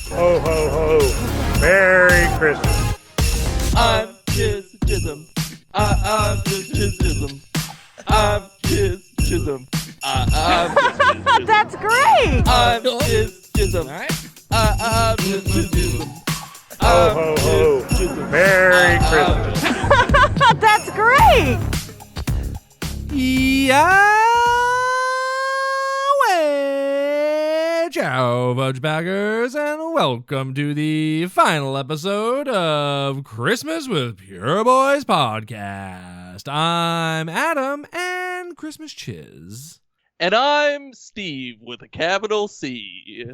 Ho, ho, ho. Merry Christmas. I'm Chiz Chisholm. I'm just Chiz Chisholm. I'm Chiz Chisholm. I'm just Chiz Chisholm. That's great! I'm Chiz Chisholm. I'm just Chiz Chisholm. Ho, ho, ho. Merry Christmas. That's great! Ciao, Fudgebaggers, and welcome to the final episode of Christmas with Pure Boys Podcast. I'm Adam and Christmas Chiz. And I'm Steve with a capital C.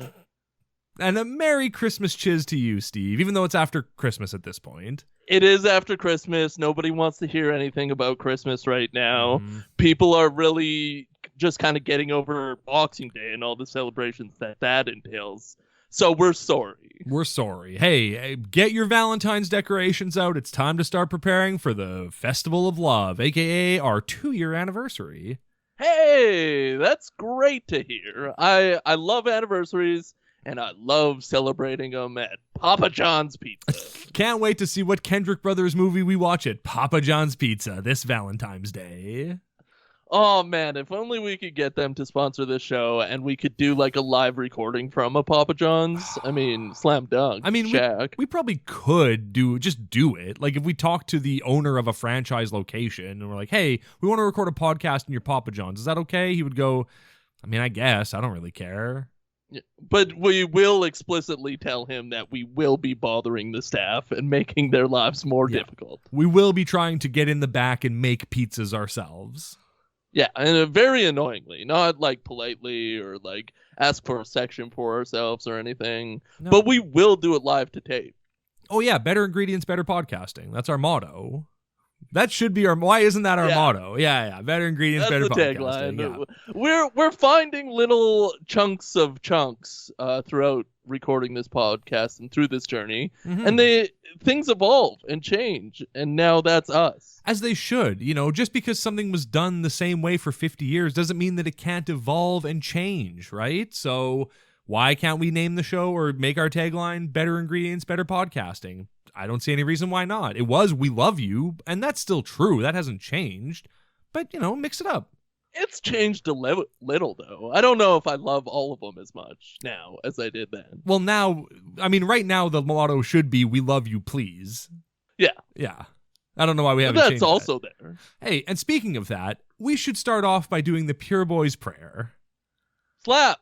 And a Merry Christmas Chiz to you, Steve, even though it's after Christmas at this point. It is after Christmas. Nobody wants to hear anything about Christmas right now. People are really just kind of getting over Boxing Day and all the celebrations that entails. So we're sorry. We're sorry. Hey, get your Valentine's decorations out. It's time to start preparing for the Festival of Love, aka our 2-year anniversary. Hey, that's great to hear. I love anniversaries, and I love celebrating them at Papa John's Pizza. Can't wait to see what Kendrick Brothers movie we watch at Papa John's Pizza this Valentine's Day. Oh man, if only we could get them to sponsor this show and we could do like a live recording from a Papa John's. I mean, slam dunk. I mean, Shaq. we probably could do it. Like if we talk to the owner of a franchise location and we're like, hey, we want to record a podcast in your Papa John's. Is that okay? He would go, I mean, I guess. I don't really care. But we will explicitly tell him that we will be bothering the staff and making their lives more difficult. We will be trying to get in the back and make pizzas ourselves. Yeah, and very annoyingly, not like politely or like ask for a section for ourselves or anything, but we will do it live to tape. Oh yeah, better ingredients, better podcasting. That's our motto. That should be our. Why isn't that our motto? Yeah. Better ingredients, That's better the podcasting. tagline. Yeah. We're finding little chunks throughout recording this podcast and through this journey, and things evolve and change, and now that's us. As they should. You know, just because something was done the same way for 50 years doesn't mean that it can't evolve and change, right? So why can't we name the show or make our tagline better ingredients, better podcasting? I don't see any reason why not. It was We Love You, and that's still true. That hasn't changed. But, you know, mix it up. It's changed a little, though. I don't know if I love all of them as much now as I did then. Well, now, I mean, right now the motto should be We Love You, Please. Yeah. I don't know why we haven't changed that. That's also there. Hey, and speaking of that, we should start off by doing the Pure Boys prayer. Slap!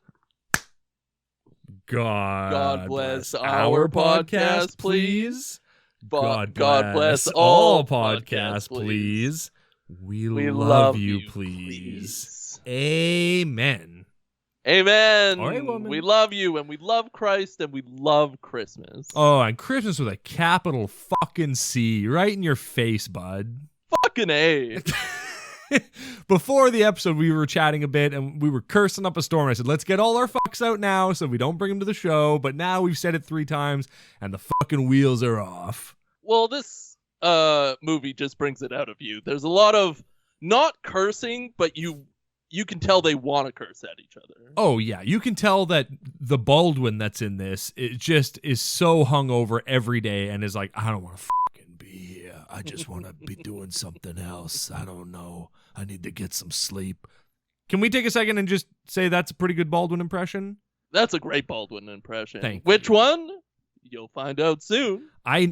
God bless our podcast, please. God bless all podcasts, please. We love you, please. Amen. Amen. All right, woman. We love you, and we love Christ, and we love Christmas. Oh, and Christmas with a capital fucking C, right in your face, bud. Fucking A. Before the episode, we were chatting a bit, and we were cursing up a storm. I said, let's get all our fucks out now so we don't bring them to the show. But now we've said it 3 times, and the fucking wheels are off. Well, this movie just brings it out of you. There's a lot of not cursing, but you can tell they want to curse at each other. Oh, yeah. You can tell that the Baldwin that's in this, it just is so hungover every day and is like, I don't want to fucking be here. I just want to be doing something else. I don't know. I need to get some sleep. Can we take a second and just say that's a pretty good Baldwin impression? That's a great Baldwin impression. Thank Which you. one? You'll find out soon. I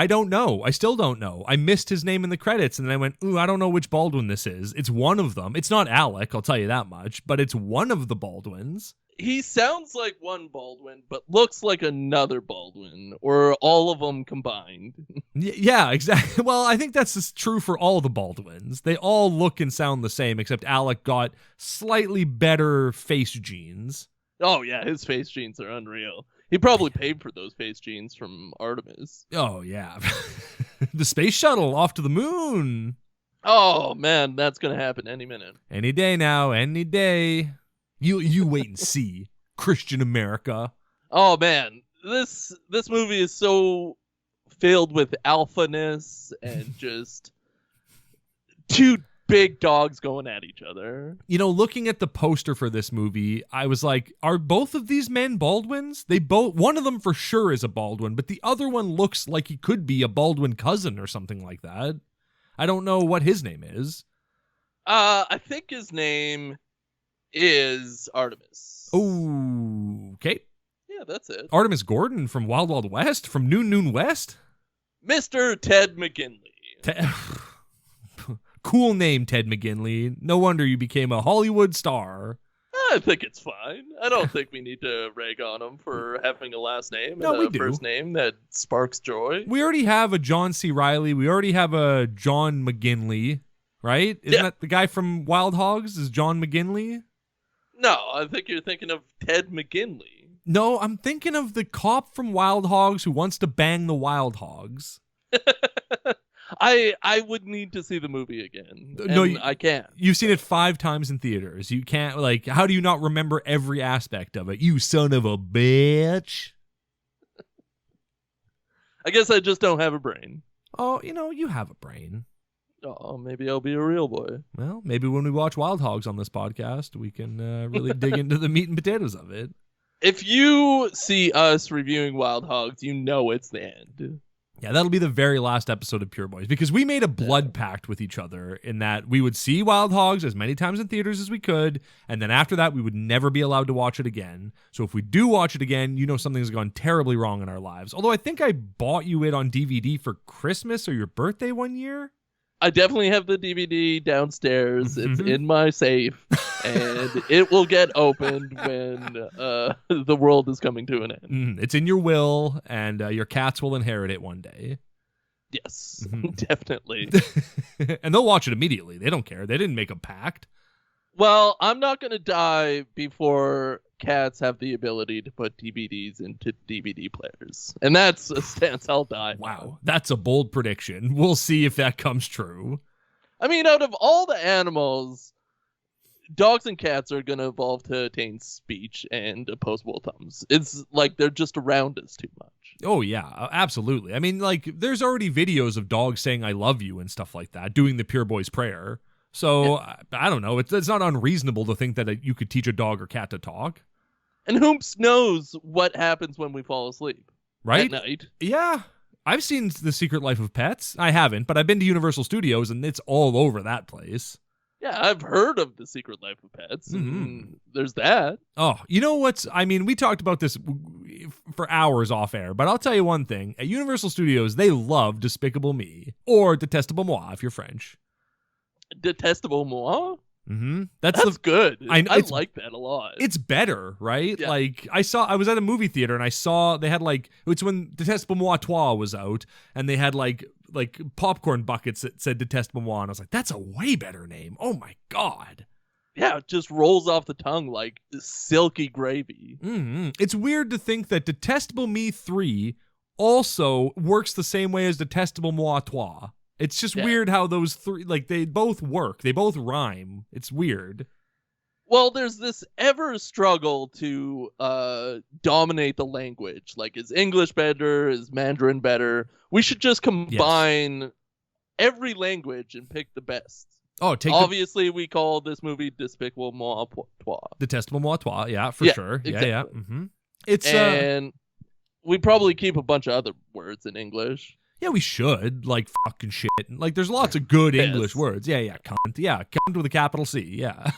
don't know. I still don't know. I missed his name in the credits, and then I went, ooh, I don't know which Baldwin this is. It's one of them. It's not Alec, I'll tell you that much, but it's one of the Baldwins. He sounds like one Baldwin, but looks like another Baldwin, or all of them combined. Yeah, exactly. Well, I think that's just true for all the Baldwins. They all look and sound the same, except Alec got slightly better face genes. Oh, yeah, his face genes are unreal. He probably paid for those face genes from Artemis. Oh, yeah. The space shuttle off to the moon. Oh, man, that's going to happen any minute. Any day now, any day. You wait and see, Christian America. Oh, man, this movie is so filled with alphaness and just two big dogs going at each other. You know, looking at the poster for this movie, I was like, are both of these men Baldwins? One of them for sure is a Baldwin, but the other one looks like he could be a Baldwin cousin or something like that. I don't know what his name is. I think his name is Artemis. Oh, okay. Yeah, that's it. Artemis Gordon from Wild Wild West? From Noon West? Mr. Ted McGinley. Cool name, Ted McGinley. No wonder you became a Hollywood star. I think it's fine. I don't think we need to rag on him for having a last name No, we and a do. first name that sparks joy. We already have a John C. Reilly. We already have a John McGinley, right? Isn't that the guy from Wild Hogs? Is John McGinley? No, I think you're thinking of Ted McGinley. No, I'm thinking of the cop from Wild Hogs who wants to bang the Wild Hogs. I would need to see the movie again. No, I can't. You've seen it 5 times in theaters. You can't, like, how do you not remember every aspect of it? You son of a bitch. I guess I just don't have a brain. Oh, you have a brain. Oh, maybe I'll be a real boy. Well, maybe when we watch Wild Hogs on this podcast, we can really dig into the meat and potatoes of it. If you see us reviewing Wild Hogs, you know it's the end. Yeah, that'll be the very last episode of Pure Boys, because we made a blood pact with each other in that we would see Wild Hogs as many times in theaters as we could, and then after that, we would never be allowed to watch it again. So if we do watch it again, something's gone terribly wrong in our lives. Although I think I bought you it on DVD for Christmas or your birthday one year. I definitely have the DVD downstairs. It's in my safe, and it will get opened when the world is coming to an end. It's in your will, and your cats will inherit it one day. Yes, definitely. And they'll watch it immediately. They don't care. They didn't make a pact. Well, I'm not going to die before cats have the ability to put DVDs into DVD players. And that's a stance I'll die. Wow, that's a bold prediction. We'll see if that comes true. I mean, out of all the animals, dogs and cats are going to evolve to attain speech and opposable thumbs. It's like they're just around us too much. Oh, yeah, absolutely. I mean, like, there's already videos of dogs saying I love you and stuff like that, doing the Pure Boy's prayer. So, yeah. I don't know. It's not unreasonable to think that you could teach a dog or cat to talk. And whomst knows what happens when we fall asleep. Right? At night. Yeah. I've seen The Secret Life of Pets. I haven't, but I've been to Universal Studios, and it's all over that place. Yeah, I've heard of The Secret Life of Pets. And there's that. Oh, you know what's... I mean, we talked about this for hours off air, but I'll tell you one thing. At Universal Studios, they love Despicable Me. Or Detestable Moi, if you're French. Detestable Moi? That's good. I like that a lot. It's better, right? Yeah. Like, I was at a movie theater and I saw they had it's when Detestable Moi Trois was out, and they had like popcorn buckets that said Detestable Moi, and I was like, that's a way better name. Oh my God. Yeah, it just rolls off the tongue like silky gravy. It's weird to think that Detestable Me 3 also works the same way as Detestable Moi Trois. It's just weird how those three, they both work. They both rhyme. It's weird. Well, there's this ever struggle to dominate the language. Like, is English better? Is Mandarin better? We should just combine every language and pick the best. Oh, Obviously, we call this movie Despicable Moi Trois. Detestable Moi Trois, yeah, for sure. Exactly. Yeah. It's and we probably keep a bunch of other words in English. Yeah, we should. Like, fucking shit. Like, there's lots of good English words. Yeah, cunt. Yeah, cunt with a capital C. Yeah.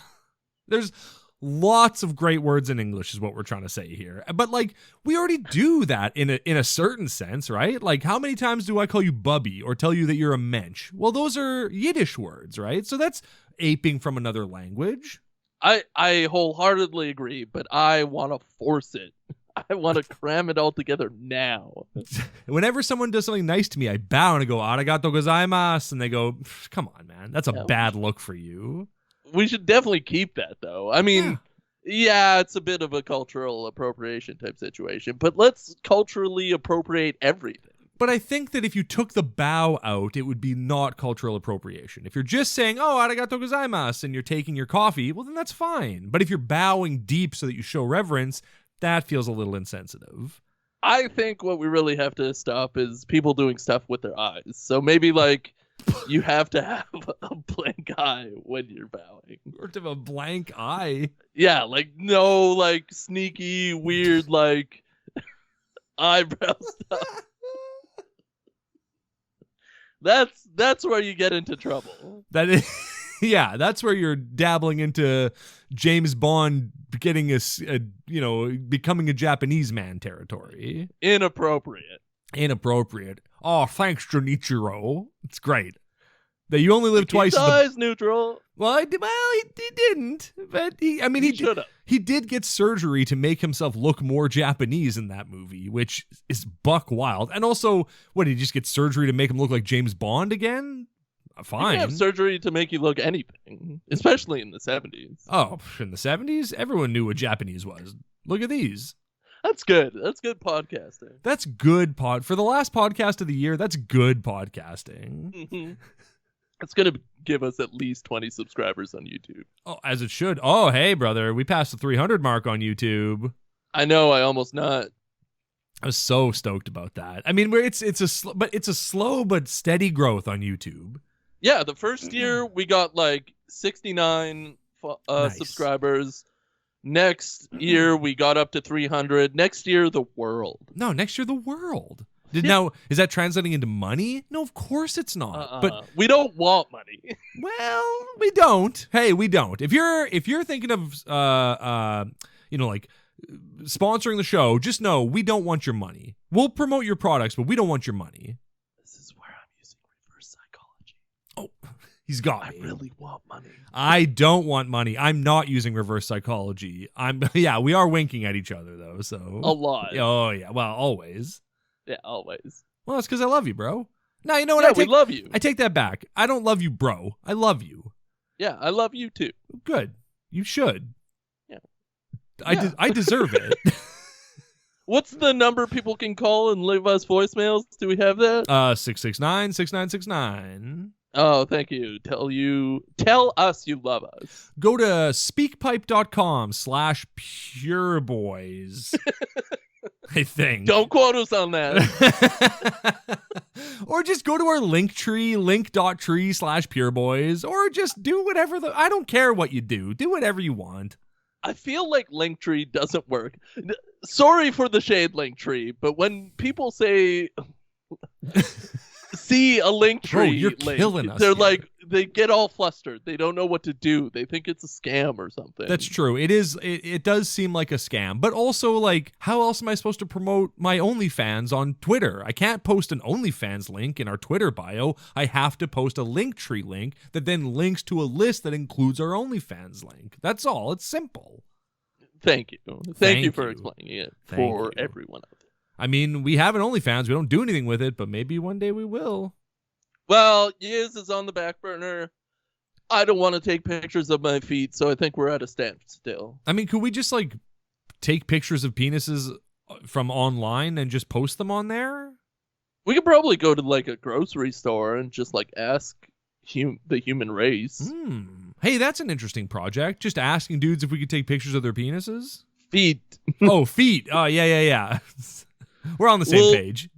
There's lots of great words in English is what we're trying to say here. But, we already do that in a certain sense, right? Like, how many times do I call you bubby or tell you that you're a mensch? Well, those are Yiddish words, right? So that's aping from another language. I wholeheartedly agree, but I want to force it. I want to cram it all together now. Whenever someone does something nice to me, I bow and I go, arigato gozaimasu. And they go, come on, man. That's a bad look for you. We should definitely keep that, though. I mean, yeah, it's a bit of a cultural appropriation type situation, but let's culturally appropriate everything. But I think that if you took the bow out, it would be not cultural appropriation. If you're just saying, oh, arigato gozaimasu, and you're taking your coffee, well, then that's fine. But if you're bowing deep so that you show reverence, that feels a little insensitive. I think what we really have to stop is people doing stuff with their eyes. So maybe You have to have a blank eye when you're bowing. Or to have a blank eye. Yeah, like no like sneaky, weird like eyebrow stuff. That's where you get into trouble. That is, yeah, that's where you're dabbling into James Bond getting becoming a Japanese man territory. Inappropriate. Oh, thanks, Junichiro. It's great. That you only live twice. Size neutral. Well, he didn't. But he should have. He did get surgery to make himself look more Japanese in that movie, which is buck wild. And also, what, did he just get surgery to make him look like James Bond again? Fine. You can have surgery to make you look anything, especially in the 70s. Oh, in the 70s? Everyone knew what Japanese was. Look at these. That's good. That's good podcasting. That's good for the last podcast of the year, that's good podcasting. Mm-hmm. It's going to give us at least 20 subscribers on YouTube. Oh, as it should. Oh, hey, brother. We passed the 300 mark on YouTube. I know. I almost not. I was so stoked about that. I mean, it's a slow but steady growth on YouTube. Yeah, the first year we got like 69 Nice. subscribers. Next year we got up to 300. Next year the world. No, next year the world. Now, is that translating into money? No, of course it's not. But we don't want money. well, we don't. Hey, we don't. If you're thinking of like sponsoring the show, just know we don't want your money. We'll promote your products, but we don't want your money. This is where I'm using reverse psychology. Oh, he's got me. I really want money. I don't want money. I'm not using reverse psychology. Yeah, we are winking at each other though, so a lot. Oh yeah, well, always. Yeah, always. Well, that's because I love you, bro. No, you know what? Yeah, we love you. I take that back. I don't love you, bro. I love you. Yeah, I love you too. Good. You should. Yeah. I deserve it. What's the number people can call and leave us voicemails? Do we have that? 669-6969. Oh, thank you. Tell us you love us. Go to speakpipe.com/pureboys. I think. Don't quote us on that. Or just go to our link tree, link.tree/pureboys, or just do whatever I don't care what you do. Do whatever you want. I feel like Linktree doesn't work. Sorry for the shade, Linktree, but when people say see a Linktree, Bro, you're link, killing us they're here. like, they get all flustered. They don't know what to do. They think it's a scam or something. That's true. It is. It does seem like a scam, but also like, how else am I supposed to promote my OnlyFans on Twitter? I can't post an OnlyFans link in our Twitter bio. I have to post a Linktree link that then links to a list that includes our OnlyFans link. That's all. It's simple. Thank you. Thank you for explaining it for everyone out there. I mean, we have an OnlyFans. We don't do anything with it, but maybe one day we will. Well, Yiz is on the back burner. I don't want to take pictures of my feet, so I think we're at a standstill. I mean, could we just like take pictures of penises from online and just post them on there? We could probably go to like a grocery store and just like ask the human race. Hey, that's an interesting project. Just asking dudes if we could take pictures of their penises. Feet. Oh, feet. Oh, yeah. We're on the same page.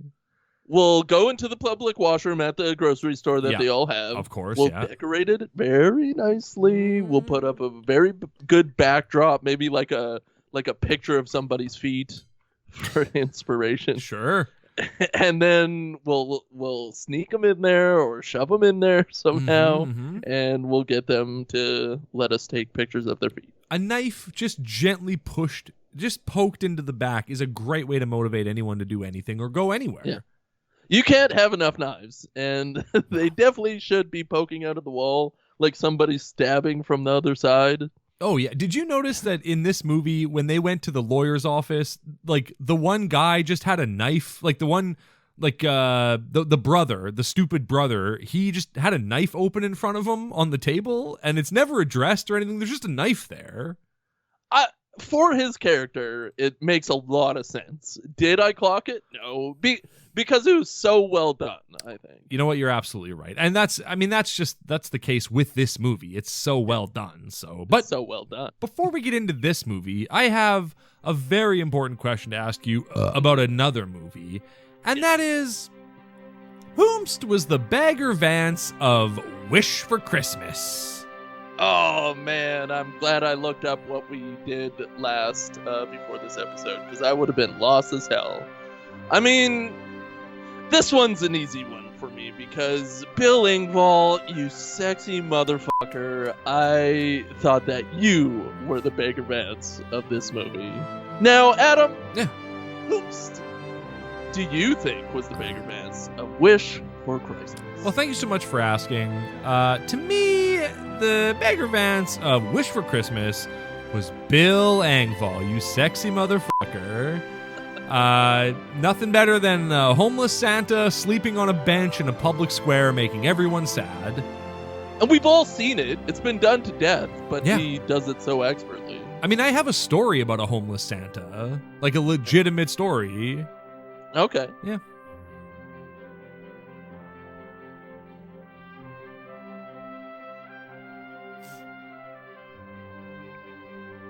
We'll go into the public washroom at the grocery store that they all have. Of course, we'll decorate it very nicely. We'll put up a very good backdrop, maybe like a picture of somebody's feet for inspiration. Sure. And then we'll sneak them in there or shove them in there somehow, and we'll get them to let us take pictures of their feet. A knife just gently poked into the back is a great way to motivate anyone to do anything or go anywhere. Yeah. You can't have enough knives, and they definitely should be poking out of the wall like somebody's stabbing from the other side. Oh, yeah. Did you notice that in this movie, when they went to the lawyer's office, like the one guy just had a knife, like the one, like the brother, the stupid brother, he just had a knife open in front of him on the table, and it's never addressed or anything. There's just a knife there. For his character, it makes a lot of sense. Did I clock it? No. Because it was so well done, I think. You know what? You're absolutely right. And that's the case with this movie. It's so well done. But so well done. Before we get into this movie, I have a very important question to ask you about another movie. And that is, Whomst was the Bagger Vance of Wish for Christmas? Oh man, I'm glad I looked up what we did last before this episode, because I would have been lost as hell. I mean, this one's an easy one for me, because Bill Engvall, you sexy motherfucker, I thought that you were the Bagger Vance of this movie. Now, Adam, Yeah. Whomst do you think was the Bagger Vance of Wish for Christmas? Well, thank you so much for asking. To me, the Bagger Vance of Wish for Christmas was Bill Engvall, you sexy motherfucker. Nothing better than a homeless Santa sleeping on a bench in a public square, making everyone sad. And we've all seen it. It's been done to death, but Yeah. he does it so expertly. I mean, I have a story about a homeless Santa, like a legitimate story. Okay. Yeah.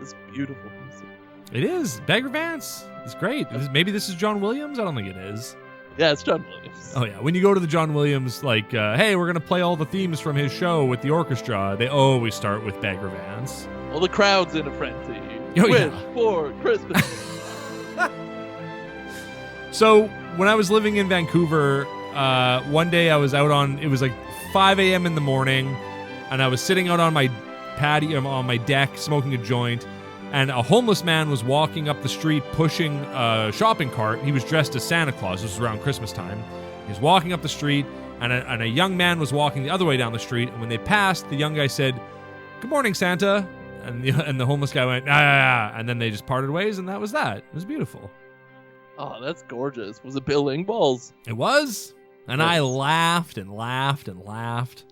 It's beautiful music. It is. Bagger Vance. It's great. Maybe this is John Williams? I don't think it is. Yeah, it's John Williams. Oh, yeah. When you go to the John Williams, like, hey, we're going to play all the themes from his show with the orchestra, they always start with Bagger Vance. Well, the crowd's in a frenzy. Oh, Wish yeah. for Christmas. So, when I was living in Vancouver, one day I was out on, it was like 5 a.m. in the morning, and I was sitting out on my patio, on my deck, smoking a joint, and a homeless man was walking up the street pushing a shopping cart. He was dressed as Santa Claus. This was around Christmas time. He was walking up the street, and a young man was walking the other way down the street, and when they passed, the young guy said, "Good morning, Santa," and the homeless guy went, "Ah," and then they just parted ways, and that was that. It was beautiful. Oh, that's gorgeous. Was it Bill Engvall's? It was. And Nice. I laughed and laughed and laughed.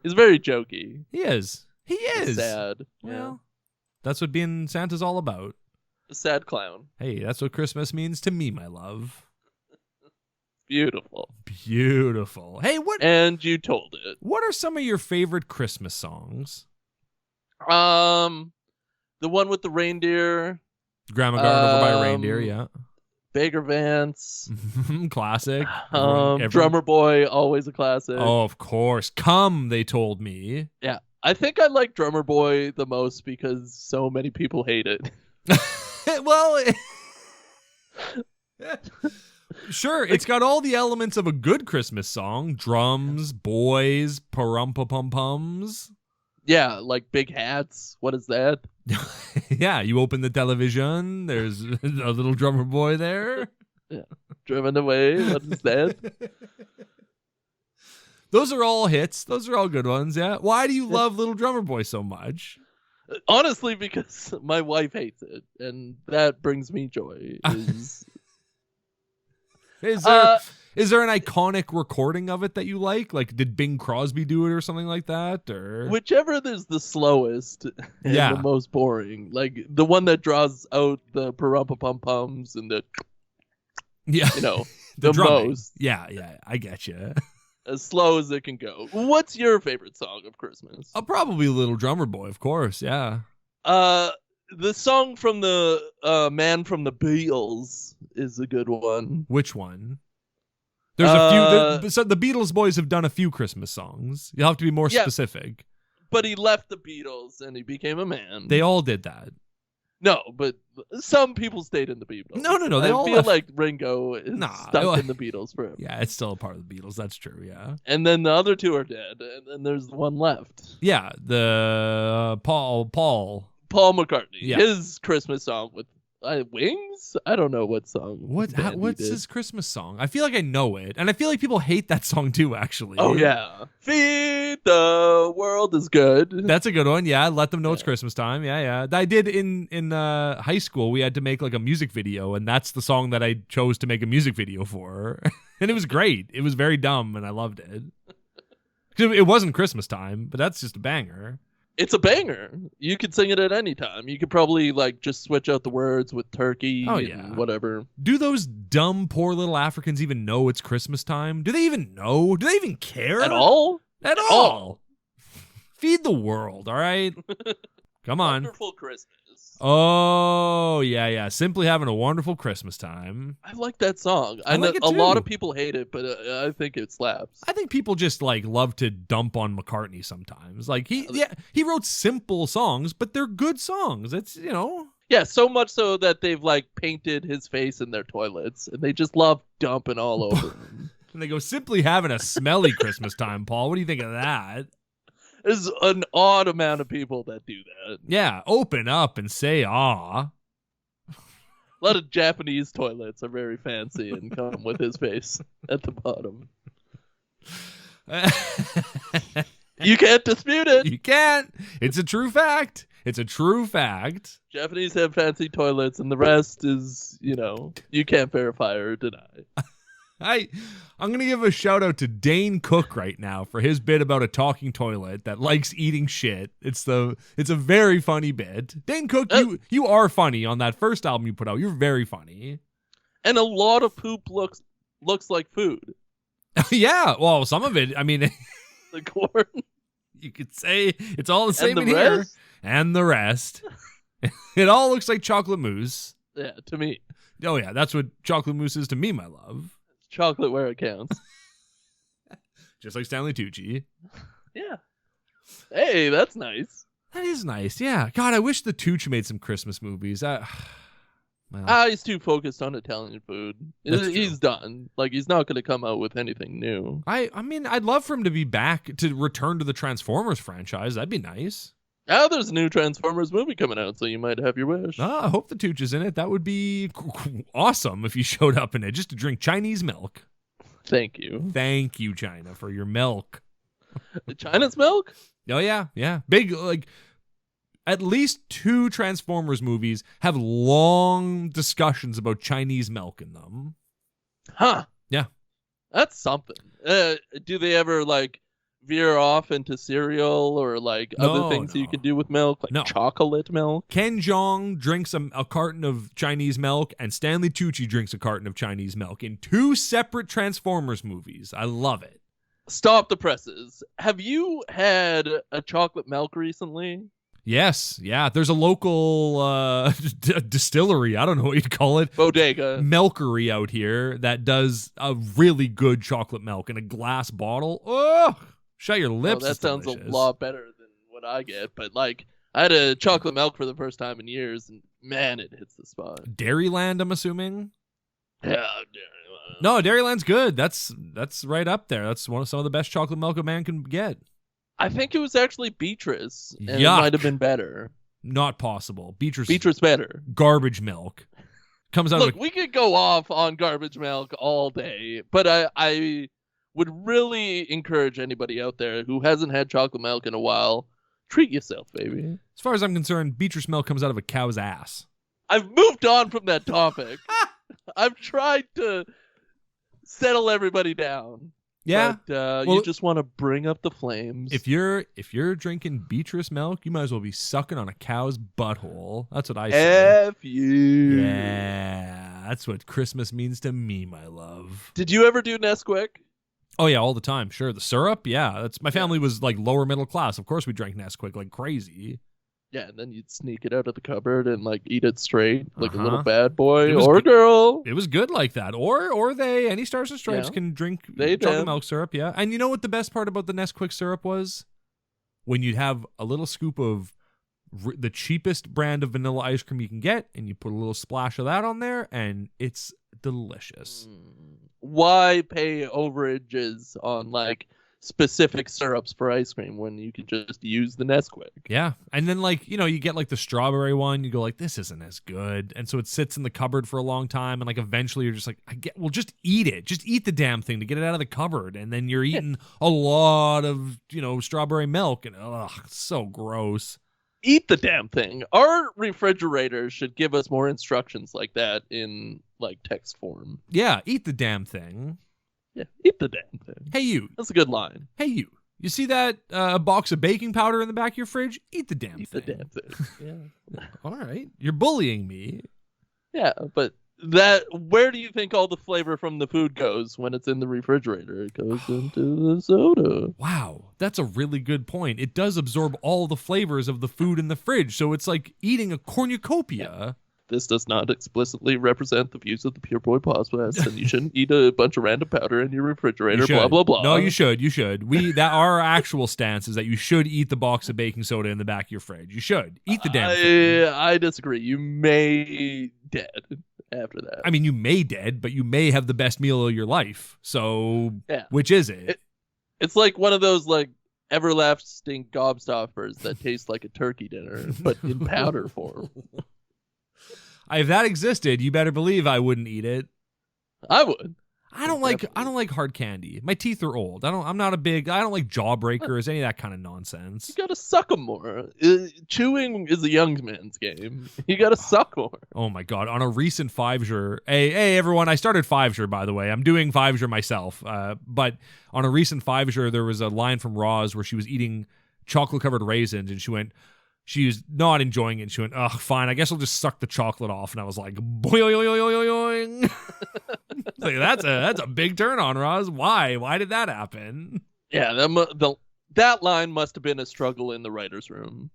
He's very jokey. He is. He is. Sad. Well, that's what being Santa's all about. A sad clown. Hey, that's what Christmas means to me, my love. Beautiful. Beautiful. Hey, And you told it. what are some of your favorite Christmas songs? The one with the reindeer. Grandma got run over by a reindeer, yeah. Bagger Vance. Classic. Drummer Boy, always a classic. Oh, of course. Come, they told me. Yeah. I think I like Drummer Boy the most because so many people hate it. Well, sure, it's got all the elements of a good Christmas song. Drums, boys, parumpa-pum-pums. Yeah, like big hats. What is that? Yeah, you open the television, there's a little drummer boy there. Driven away. What is that? Those are all hits. Those are all good ones, yeah. Why do you love Little Drummer Boy so much? Honestly, because my wife hates it, and that brings me joy. Is there an iconic recording of it that you like? Like, did Bing Crosby do it or something like that? Or Whichever is the slowest and Yeah. the most boring. Like, the one that draws out the parumpa-pum-pums and the, yeah, the drumming. most. Yeah, I get you. As slow as it can go. What's your favorite song of Christmas? Probably Little Drummer Boy, of course. Yeah. The song from the Man from the Beatles is a good one. Which one? There's a few. So the Beatles boys have done a few Christmas songs. You'll have to be more specific. But he left the Beatles and he became a man. They all did that. No, but some people stayed in the Beatles. No. They all feel left. like Ringo is stuck in the Beatles forever. Yeah, it's still a part of the Beatles. That's true. Yeah. And then the other two are dead, and then there's one left. Yeah. The Paul. Paul McCartney. Yeah. His Christmas song with Wings? I don't know what song. What's did. his Christmas song? I feel like I know it, and I feel like people hate that song too. Actually. Oh yeah. Feed the World is good. That's a good one. Yeah, let them know it's Christmas time. Yeah. I did in high school. We had to make like a music video, and that's the song that I chose to make a music video for, and it was great. It was very dumb, and I loved it. 'Cause it wasn't Christmas time, but that's just a banger. It's a banger. You could sing it at any time. You could probably like just switch out the words with turkey and whatever. Do those dumb poor little Africans even know it's Christmas time? Do they even know? Do they even care? At all? At all. Feed the world, all right? Come on. Wonderful Christmas. Oh, yeah. Simply having a wonderful Christmas time. I like that song. I like it a lot too. of people hate it, but I think it slaps. I think people just like love to dump on McCartney sometimes. Like he wrote simple songs, but they're good songs. It's, Yeah, so much so that they've like painted his face in their toilets, and they just love dumping all over him. And they go, simply having a smelly Christmas time, Paul. What do you think of that? There's an odd amount of people that do that. Yeah, open up and say ah. A lot of Japanese toilets are very fancy and come with his face at the bottom. You can't dispute it. You can't. It's a true fact. It's a true fact. Japanese have fancy toilets, and the rest is, you can't verify or deny. I'm going to give a shout out to Dane Cook right now for his bit about a talking toilet that likes eating shit. It's a very funny bit. Dane Cook, you are funny on that first album you put out. You're very funny. And a lot of poop looks like food. Yeah, well, some of it, I mean, The corn. You could say it's all the same And in the here. rest? And the rest. It all looks like chocolate mousse. Yeah, to me. Oh, yeah, that's what chocolate mousse is to me, my love. Chocolate where it counts. Just like Stanley Tucci. Yeah. Hey, that's nice. That is nice, yeah. God, I wish the Tucci made some Christmas movies. Well, He's too focused on Italian food. That's He's done. Like, he's not going to come out with anything new. I mean, I'd love for him to be back, to return to the Transformers franchise. That'd be nice. Now there's a new Transformers movie coming out, so you might have your wish. I hope the Tucci's in it. That would be awesome if he showed up in it, just to drink Chinese milk. Thank you. Thank you, China, for your milk. China's milk? Oh, yeah. Big, like, at least 2 Transformers movies have long discussions about Chinese milk in them. Huh. Yeah. That's something. Do they ever, like, veer off into cereal or, like, other things that you can do with milk? Like chocolate milk? Ken Jeong drinks a carton of Chinese milk, and Stanley Tucci drinks a carton of Chinese milk in 2 separate Transformers movies. I love it. Stop the presses. Have you had a chocolate milk recently? Yes, yeah. There's a local distillery, I don't know what you'd call it. Bodega. Milkery out here that does a really good chocolate milk in a glass bottle. Oh, shut your lips. That sounds a lot better than what I get. But, like, I had a chocolate milk for the first time in years, and, man, it hits the spot. Dairyland, I'm assuming? Yeah, Dairyland. No, Dairyland's good. That's right up there. That's some of the best chocolate milk a man can get. I think it was actually Beatrice, and Yuck. it might have been better. Not possible. Beatrice better. Garbage milk. Comes out Look, of we could go off on garbage milk all day, but I would really encourage anybody out there who hasn't had chocolate milk in a while, treat yourself, baby. As far as I'm concerned, Beatrice milk comes out of a cow's ass. I've moved on from that topic. I've tried to settle everybody down. Yeah, but you just want to bring up the flames. If you're drinking Beatrice milk, you might as well be sucking on a cow's butthole. That's what I say. F you. Yeah, that's what Christmas means to me, my love. Did you ever do Nesquik? Oh yeah, all the time. Sure, the syrup. Yeah, that's my family was like lower middle class. Of course, we drank Nesquik like crazy. Yeah, and then you'd sneak it out of the cupboard and like eat it straight, like a little Uh-huh. bad boy good. or girl. It was good like that. Or they, any Stars and Stripes Yeah. can drink They chocolate can. milk syrup. Yeah, and you know what the best part about the Nesquik syrup was? When you'd have a little scoop of the cheapest brand of vanilla ice cream you can get, and you put a little splash of that on there, and it's delicious. Why pay overages on like specific syrups for ice cream when you could just use the Nesquik? Yeah, and then like you get like the strawberry one, you go like this isn't as good, and so it sits in the cupboard for a long time, and like eventually you're just like just eat it, just eat the damn thing to get it out of the cupboard, and then you're eating a lot of strawberry milk, and it's so gross. Eat the damn thing. Our refrigerators should give us more instructions like that in like text form. Yeah, eat the damn thing. Yeah, eat the damn thing. Hey you. That's a good line. Hey you. You see that box of baking powder in the back of your fridge? Eat the damn Eat thing. the damn thing. Yeah. All right. You're bullying me. Yeah, but Where do you think all the flavor from the food goes when it's in the refrigerator? It goes into the soda. Wow, that's a really good point. It does absorb all the flavors of the food in the fridge, so it's like eating a cornucopia. This does not explicitly represent the views of the Pure Boy podcast, and you shouldn't eat a bunch of random powder in your refrigerator, You should. blah, blah, blah. No, you should. You should. Our actual stance is that you should eat the box of baking soda in the back of your fridge. You should. Eat the damn thing. I disagree. You may dead after that. I mean, you may dead, but you may have the best meal of your life. So, Yeah. which is it? It's like one of those, like, everlasting gobstoppers that taste like a turkey dinner, but in powder form. If that existed, you better believe I wouldn't eat it. I would. I don't like hard candy. My teeth are old. I don't like jawbreakers, any of that kind of nonsense. You gotta suck them more. Chewing is a young man's game. You gotta suck more. Oh my god! On a recent Five-Jure, hey everyone! I started Five-Jure, by the way. I'm doing Five-Jure myself. But on a recent Five-Jure, there was a line from Roz where she was eating chocolate-covered raisins, and she was not enjoying it. And she went, "Ugh, fine. I guess I'll just suck the chocolate off." And I was like, "Boing!" Like, that's a big turn on, Roz. Why? Why did that happen? Yeah, that line must have been a struggle in the writers' room.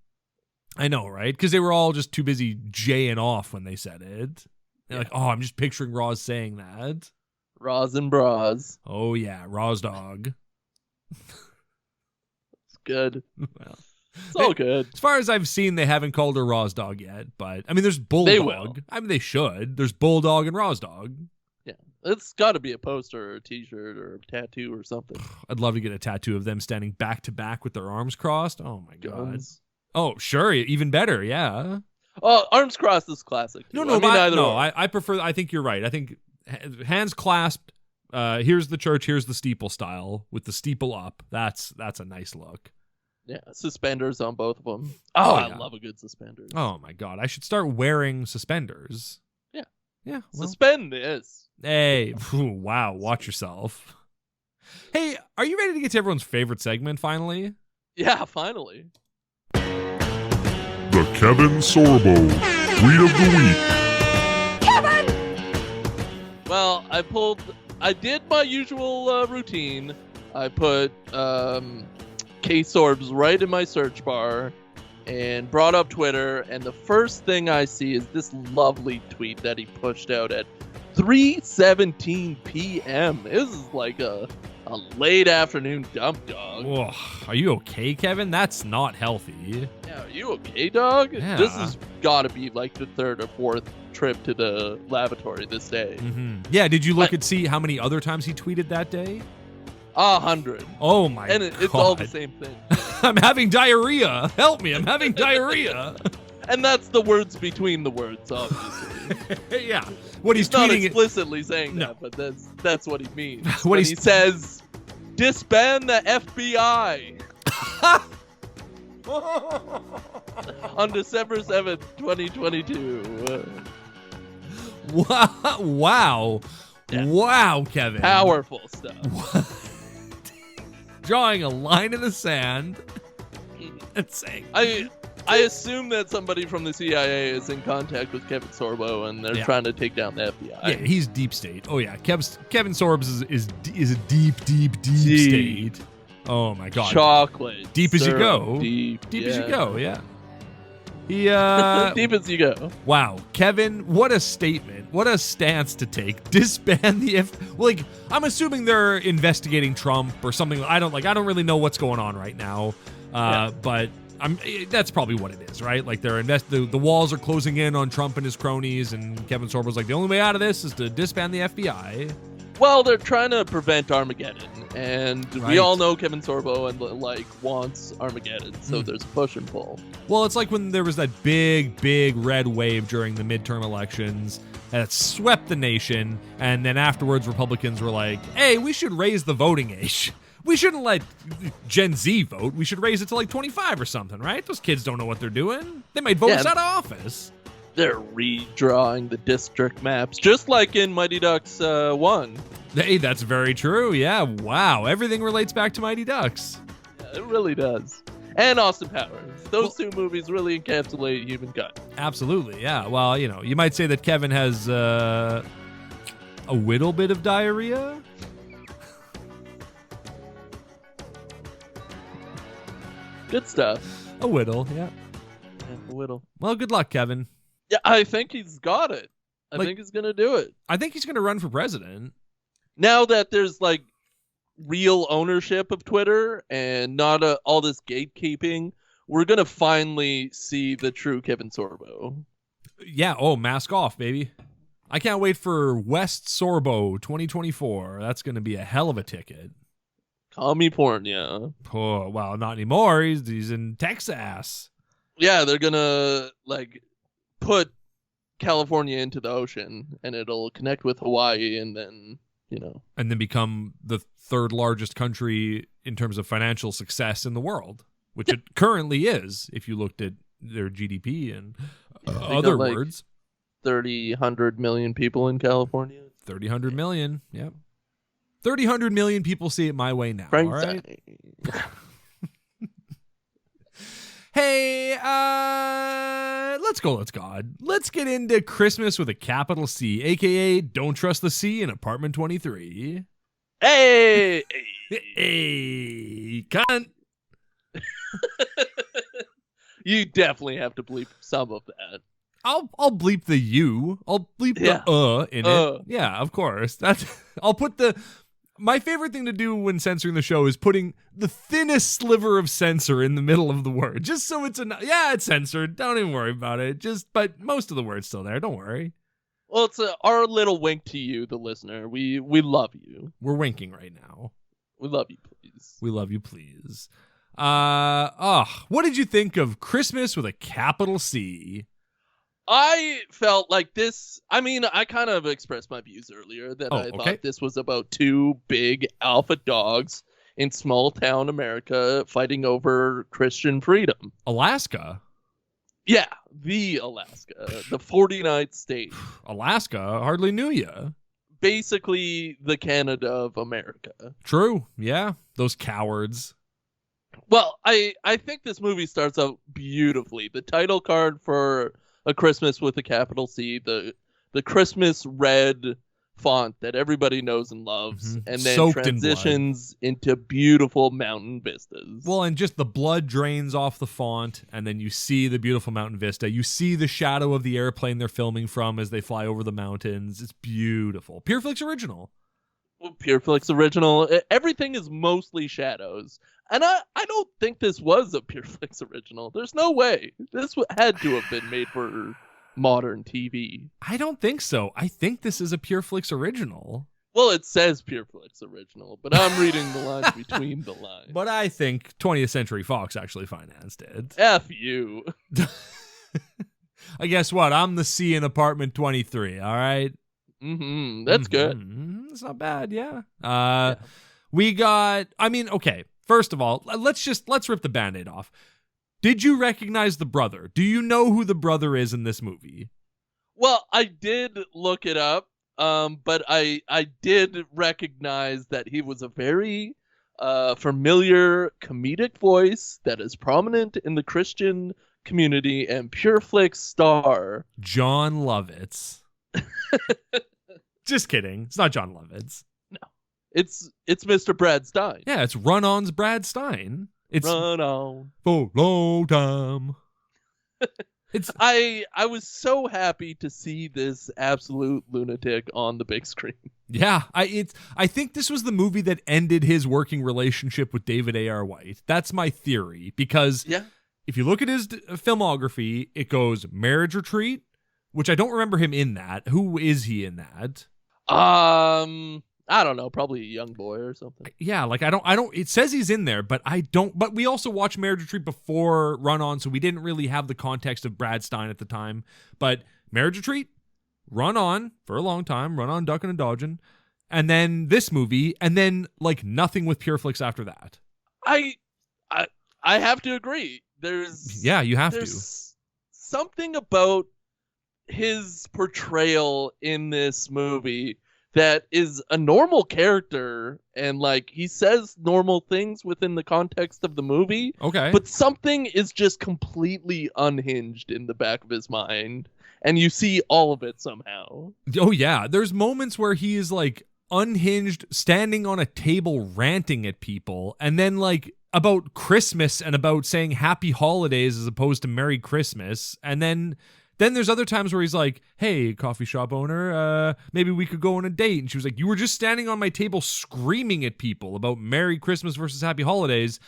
I know, right? Because they were all just too busy jaying off when they said it. They're like, "Oh, I'm just picturing Roz saying that." Roz and bras. Oh yeah, Roz dog. It's good. Well, it's all good. As far as I've seen, they haven't called her Roz dog yet. But I mean, there's Bulldog. They will. I mean, they should. There's Bulldog and Roz dog. Yeah, it's got to be a poster or a T-shirt or a tattoo or something. I'd love to get a tattoo of them standing back to back with their arms crossed. Oh my god. Guns. Oh sure, even better. Yeah. Oh, arms crossed is classic. Too. I prefer. I think you're right. I think hands clasped. Here's the church. Here's the steeple style with the steeple up. That's a nice look. Yeah, suspenders on both of them. Oh, yeah. I love a good suspenders. Oh my god, I should start wearing suspenders. Yeah. Yeah. Well. Suspend this. Hey, wow, watch yourself. Hey, are you ready to get to everyone's favorite segment finally? Yeah, finally. The Kevin Sorbo Tweet of the Week. Well, I did my usual routine. I put K-Sorbs right in my search bar and brought up Twitter, and the first thing I see is this lovely tweet that he pushed out at 3:17 p.m. This is like a late afternoon dump, dog. Whoa, are you okay, Kevin? That's not healthy. Yeah, are you okay, dog? Yeah. This has got to be like the third or fourth trip to the lavatory this day. Mm-hmm. Yeah, did you look and see how many other times he tweeted that day? 100. Oh my god. And it's all the same thing. I'm having diarrhea. Help me, I'm having diarrhea. And that's the words between the words, obviously. Yeah. What he's not tweeting explicitly saying No. that, but that's what he means. What when he's- he says, disband the FBI. On December 7th, 2022. Wow. Yeah. Wow, Kevin. Powerful stuff. Drawing a line in the sand and saying, I assume that somebody from the CIA is in contact with Kevin Sorbo and they're trying to take down the FBI. yeah, he's deep state. Oh yeah, Kevin Sorbs is a deep state. Oh my god. Chocolate. Deep as you go. Deep As you go, yeah. He deep as you go. Wow, Kevin, what a statement. What a stance to take. Disband the like I'm assuming they're investigating Trump or something. I don't really know what's going on right now. But that's probably what it is, right? Like the walls are closing in on Trump and his cronies, and Kevin Sorbo's like, the only way out of this is to disband the FBI. Well, they're trying to prevent Armageddon, and Right. we all know Kevin Sorbo and wants Armageddon, so there's push and pull. Well, it's like when there was that big red wave during the midterm elections that swept the nation, and then afterwards Republicans were like, hey, we should raise the voting age. We shouldn't let Gen Z vote. We should raise it to like 25 or something, right? Those kids don't know what they're doing. They might vote us out of office. They're redrawing the district maps, just like in Mighty Ducks 1. Hey, that's very true. Yeah, wow. Everything relates back to Mighty Ducks. Yeah, it really does. And Austin Powers. Those two movies really encapsulate humankind. Absolutely, yeah. Well, you might say that Kevin has a little bit of diarrhea. Good stuff. A whittle, yeah. A whittle. Well, good luck, Kevin. Yeah, I think he's got it. I think he's going to do it. I think he's going to run for president. Now that there's, like, real ownership of Twitter and not all this gatekeeping, we're going to finally see the true Kevin Sorbo. Yeah, mask off, baby. I can't wait for West Sorbo 2024. That's going to be a hell of a ticket. California. Oh, well, not anymore. He's in Texas. Yeah, they're going to, like, put California into the ocean, and it'll connect with Hawaii, and then, and then become the third largest country in terms of financial success in the world, which it currently is, if you looked at their GDP and other words. 100 million people in California. 100 million, yep. 100 million people see it my way now, all right? Hey, let's God. Let's get into Christmas with a capital C, a.k.a. Don't Trust the C in Apartment 23. Hey! Hey, cunt. You definitely have to bleep some of that. I'll bleep the U. I'll bleep the in it. Yeah, of course. I'll put my favorite thing to do when censoring the show is putting the thinnest sliver of censor in the middle of the word, just so it's it's censored. Don't even worry about it. But most of the word's still there. Don't worry. Well, it's our little wink to you, the listener. We love you. We're winking right now. We love you, please. We love you, please. What did you think of Christmas with a capital C? I felt like this. I mean, I kind of expressed my views earlier that I thought this was about two big alpha dogs in small town America fighting over Christian freedom. Alaska? Yeah, the Alaska, the 49th state. Alaska? Hardly knew ya. Basically, the Canada of America. True, yeah. Those cowards. Well, I think this movie starts out beautifully. The title card for A Christmas with a capital C, the Christmas red font that everybody knows and loves, and then Soaked transitions into beautiful mountain vistas. Well, and just the blood drains off the font, and then you see the beautiful mountain vista. You see the shadow of the airplane they're filming from as they fly over the mountains. It's beautiful. Pureflix original. Well, Pureflix original. Everything is mostly shadows. And I don't think this was a Pureflix original. There's no way. This had to have been made for modern TV. I don't think so. I think this is a Pureflix original. Well, it says Pureflix original, but I'm reading the lines between the lines. But I think 20th Century Fox actually financed it. F you. I guess what? I'm the C in Apartment 23, all right? That's good. It's not bad, yeah. We got, okay. First of all, let's rip the Band-Aid off. Did you recognize the brother? Do you know who the brother is in this movie? Well, I did look it up, but I did recognize that he was a very familiar comedic voice that is prominent in the Christian community and Pureflix star. John Lovitz. Just kidding. It's not John Lovitz. It's Mr. Brad Stine. Yeah, it's Run On's Brad Stine. It's Run On. For a long time. I was so happy to see this absolute lunatic on the big screen. Yeah, I think this was the movie that ended his working relationship with David A.R. White. That's my theory, because if you look at his filmography, it goes Marriage Retreat, which I don't remember him in that. Who is he in that? I don't know, probably a young boy or something. Yeah, like I don't it says he's in there, but I don't, but we also watched Marriage Retreat before Run On, so we didn't really have the context of Brad Stine at the time. But Marriage Retreat, Run On for a long time, Run On Duckin' and Dodgin', and then this movie, and then like nothing with Pureflix after that. I have to agree. You have to. Something about his portrayal in this movie that is a normal character and like he says normal things within the context of the movie. Okay. But something is just completely unhinged in the back of his mind. And you see all of it somehow. Oh, yeah. There's moments where he is like unhinged, standing on a table ranting at people, and then like about Christmas and about saying happy holidays as opposed to Merry Christmas. And then there's other times where he's like, hey, coffee shop owner, maybe we could go on a date. And she was like, you were just standing on my table screaming at people about Merry Christmas versus Happy Holidays.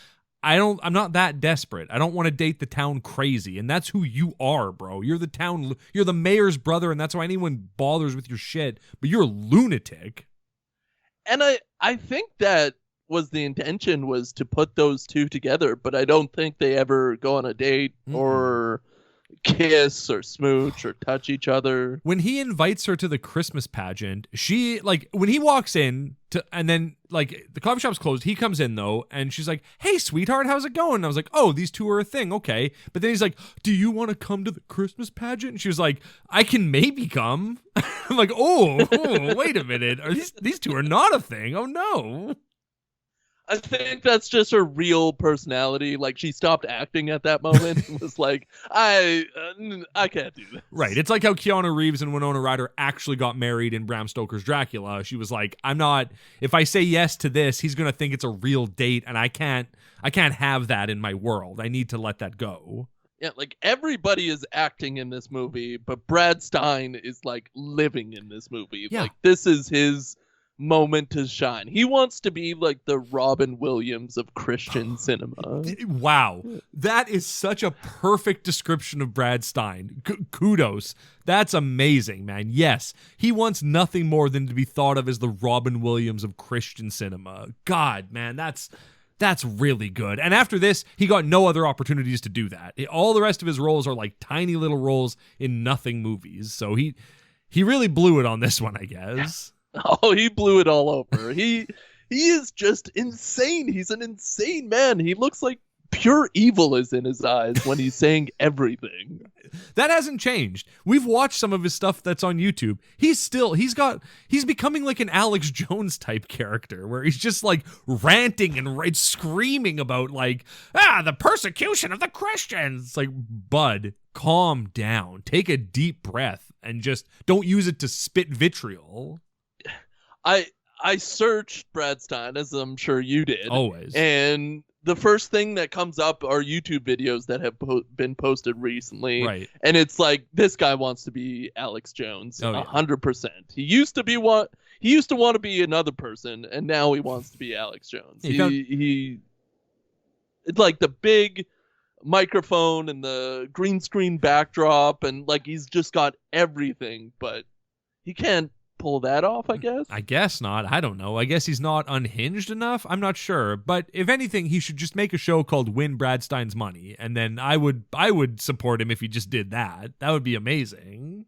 I'm not that desperate. I don't want to date the town crazy. And that's who you are, bro. You're the mayor's brother, and that's why anyone bothers with your shit. But you're a lunatic. And I think that was the intention, was to put those two together, but I don't think they ever go on a date or kiss or smooch or touch each other. When he invites her to the Christmas pageant, she like when he walks in to, and then like the coffee shop's closed, he comes in though, and she's like, hey sweetheart, how's it going? And I was like, oh, these two are a thing, okay. But then he's like, do you want to come to the Christmas pageant? And she was like, I can maybe come. I'm like, oh wait a minute, are these two are not a thing? Oh no. I think that's just her real personality. Like, she stopped acting at that moment and was like, I can't do this. Right. It's like how Keanu Reeves and Winona Ryder actually got married in Bram Stoker's Dracula. She was like, if I say yes to this, he's going to think it's a real date, and I can't have that in my world. I need to let that go. Yeah, like, everybody is acting in this movie, but Brad Stine is, like, living in this movie. Yeah. Like, this is his moment to shine. He wants to be like the Robin Williams of Christian cinema. Wow. That is such a perfect description of Brad Stine. Kudos. That's amazing, man. Yes, he wants nothing more than to be thought of as the Robin Williams of Christian cinema. God, man, that's really good. And after this, he got no other opportunities to do that. All the rest of his roles are like tiny little roles in nothing movies. So he really blew it on this one, I guess. Oh, he blew it all over. He is just insane. He's an insane man. He looks like pure evil is in his eyes when he's saying everything. That hasn't changed. We've watched some of his stuff that's on YouTube. He's becoming like an Alex Jones type character where he's just like ranting and screaming about like, the persecution of the Christians. It's like, bud, calm down. Take a deep breath and just don't use it to spit vitriol. I searched Brad Stine, as I'm sure you did. Always. And the first thing that comes up are YouTube videos that have been posted recently. Right. And it's like, this guy wants to be Alex Jones. 100%. He used to want to be another person, and now he wants to be Alex Jones. It's like the big microphone and the green screen backdrop, and like he's just got everything, but he can't pull that off, I guess. I guess not. I don't know. I guess he's not unhinged enough. I'm not sure. But if anything, he should just make a show called Win Brad Stine's Money, and then I would support him if he just did that. That would be amazing.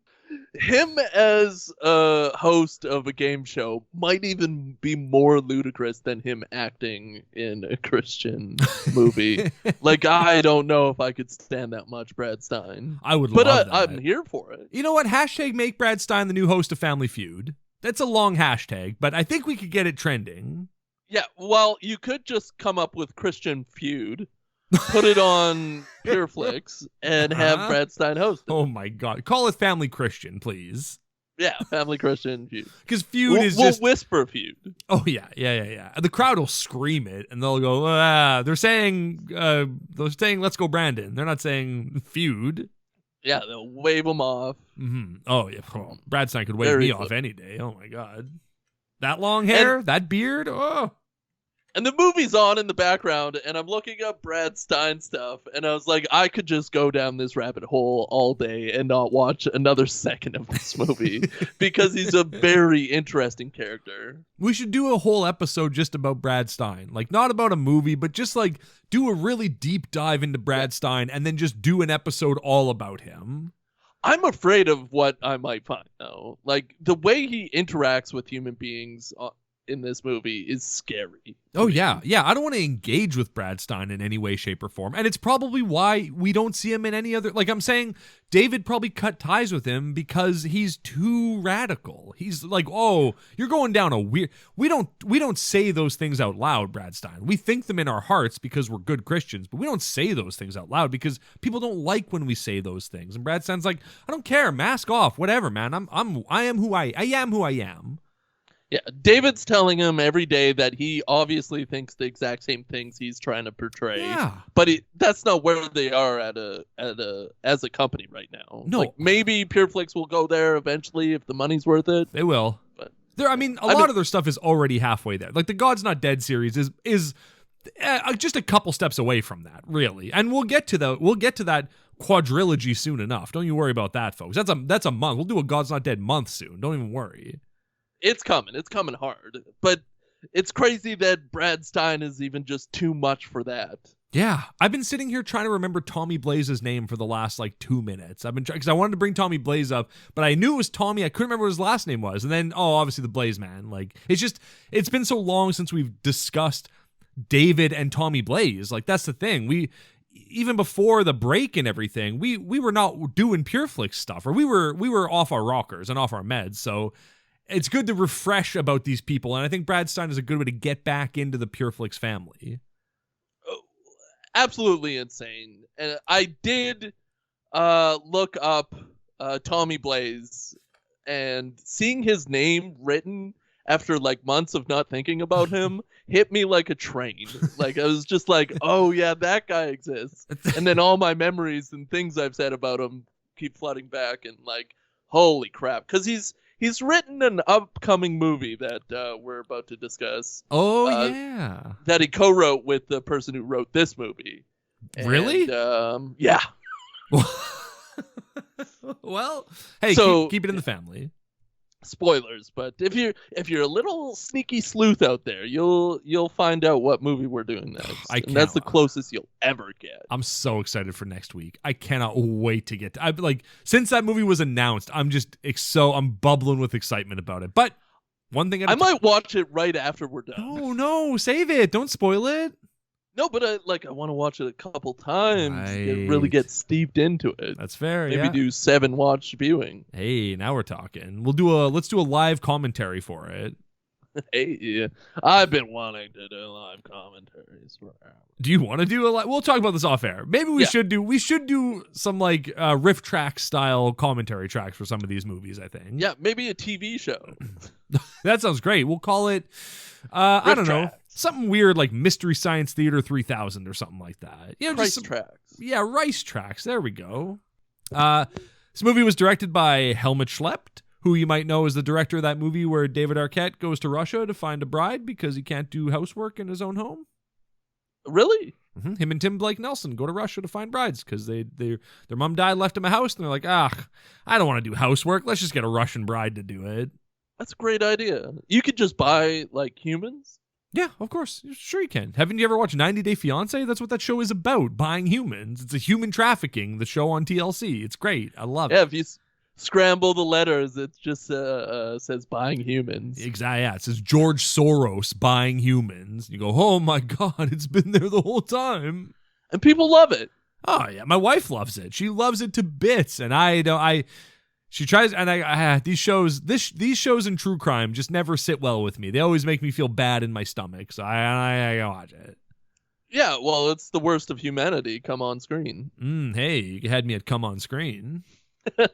Him as a host of a game show might even be more ludicrous than him acting in a Christian movie. Like, I don't know if I could stand that much Brad Stine. I would love that. I'm here for it. You know what? Hashtag make Brad Stine the new host of Family Feud. That's a long hashtag, but I think we could get it trending. Yeah, well, you could just come up with Christian Feud, put it on PureFlix, and have Brad Stine host it. Oh my God. Call it Family Christian, please. Yeah, Family Christian Feud. Because Feud is we'll just... whisper Feud. Oh, yeah. The crowd will scream it, and they'll go, they're saying, let's go Brandon. They're not saying Feud. Yeah, they'll wave them off. Mm-hmm. Oh, yeah. Oh, Brad Stine could wave me off any day. Oh, my God. That long hair? That beard? Oh. And the movie's on in the background, and I'm looking up Brad Stine stuff, and I was like, I could just go down this rabbit hole all day and not watch another second of this movie, because he's a very interesting character. We should do a whole episode just about Brad Stine. Like, not about a movie, but just, like, do a really deep dive into Brad Stine, and then just do an episode all about him. I'm afraid of what I might find, though. Like, the way he interacts with human beings in this movie is scary. Oh, yeah. Yeah, I don't want to engage with Brad Stine in any way, shape, or form. And it's probably why we don't see him in any other... Like I'm saying, David probably cut ties with him because he's too radical. He's like, oh, you're going down a weird... We don't say those things out loud, Brad Stine. We think them in our hearts because we're good Christians, but we don't say those things out loud because people don't like when we say those things. And Brad Stine's like, I don't care, mask off, whatever, man. I am who I am. Yeah, David's telling him every day that he obviously thinks the exact same things he's trying to portray. Yeah. But that's not where they are as a company right now. No. Like, maybe PureFlix will go there eventually if the money's worth it. They will. But a lot of their stuff is already halfway there. Like the God's Not Dead series is just a couple steps away from that, really. And we'll get to that quadrilogy soon enough. Don't you worry about that, folks. That's a month. We'll do a God's Not Dead month soon. Don't even worry. It's coming. It's coming hard. But it's crazy that Brad Stine is even just too much for that. Yeah. I've been sitting here trying to remember Tommy Blaze's name for the last 2 minutes. I've been because I wanted to bring Tommy Blaze up, but I knew it was Tommy. I couldn't remember what his last name was. And then, obviously the Blaze Man. It's been so long since we've discussed David and Tommy Blaze. That's the thing. Even before the break and everything, we were not doing PureFlix stuff, or we were off our rockers and off our meds. So it's good to refresh about these people, and I think Brad Stine is a good way to get back into the PureFlix family. Oh, absolutely insane. And I did look up Tommy Blaze, and seeing his name written after months of not thinking about him hit me like a train. I was just like, oh yeah, that guy exists. And then all my memories and things I've said about him keep flooding back, and holy crap. Because he's written an upcoming movie that we're about to discuss. Oh, yeah. That he co-wrote with the person who wrote this movie. Really? And, yeah. Well, hey, so, keep it in the family. Spoilers, but if you're a little sneaky sleuth out there, you'll find out what movie we're doing next. And that's the closest you'll ever get. I'm so excited for next week. I cannot wait to get to, since that movie was announced, I'm bubbling with excitement about it. But one thing I might watch it right after we're done. No, save it. Don't spoil it. No, but I want to watch it a couple times and really get steeped into it. That's fair. Maybe do 7 watch viewing. Hey, now we're talking. Let's do a live commentary for it. Hey, yeah. I've been wanting to do live commentaries forever. Do you want to do a live? We'll talk about this off air. Maybe we should do some riff track style commentary tracks for some of these movies, I think. Yeah, maybe a TV show. That sounds great. We'll call it I don't know. Something weird like Mystery Science Theater 3000 or something like that. Rice Tracks. Yeah, Rice Tracks. There we go. This movie was directed by Helmut Schlept, who you might know is the director of that movie where David Arquette goes to Russia to find a bride because he can't do housework in his own home. Really? Mm-hmm. Him and Tim Blake Nelson go to Russia to find brides because their mom died, left him a house, and they're like, I don't want to do housework. Let's just get a Russian bride to do it. That's a great idea. You could just buy humans. Yeah, of course. Sure you can. Haven't you ever watched 90 Day Fiance? That's what that show is about, buying humans. It's a human trafficking, the show on TLC. It's great. I love it. Yeah, if you scramble the letters, it just says buying humans. Exactly. Yeah, it says George Soros buying humans. You go, oh my God, it's been there the whole time. And people love it. Oh, yeah. My wife loves it. She loves it to bits. And she tries, and these shows in true crime just never sit well with me. They always make me feel bad in my stomach, so I watch it. Yeah, well, it's the worst of humanity come on screen. Hey, you had me at come on screen.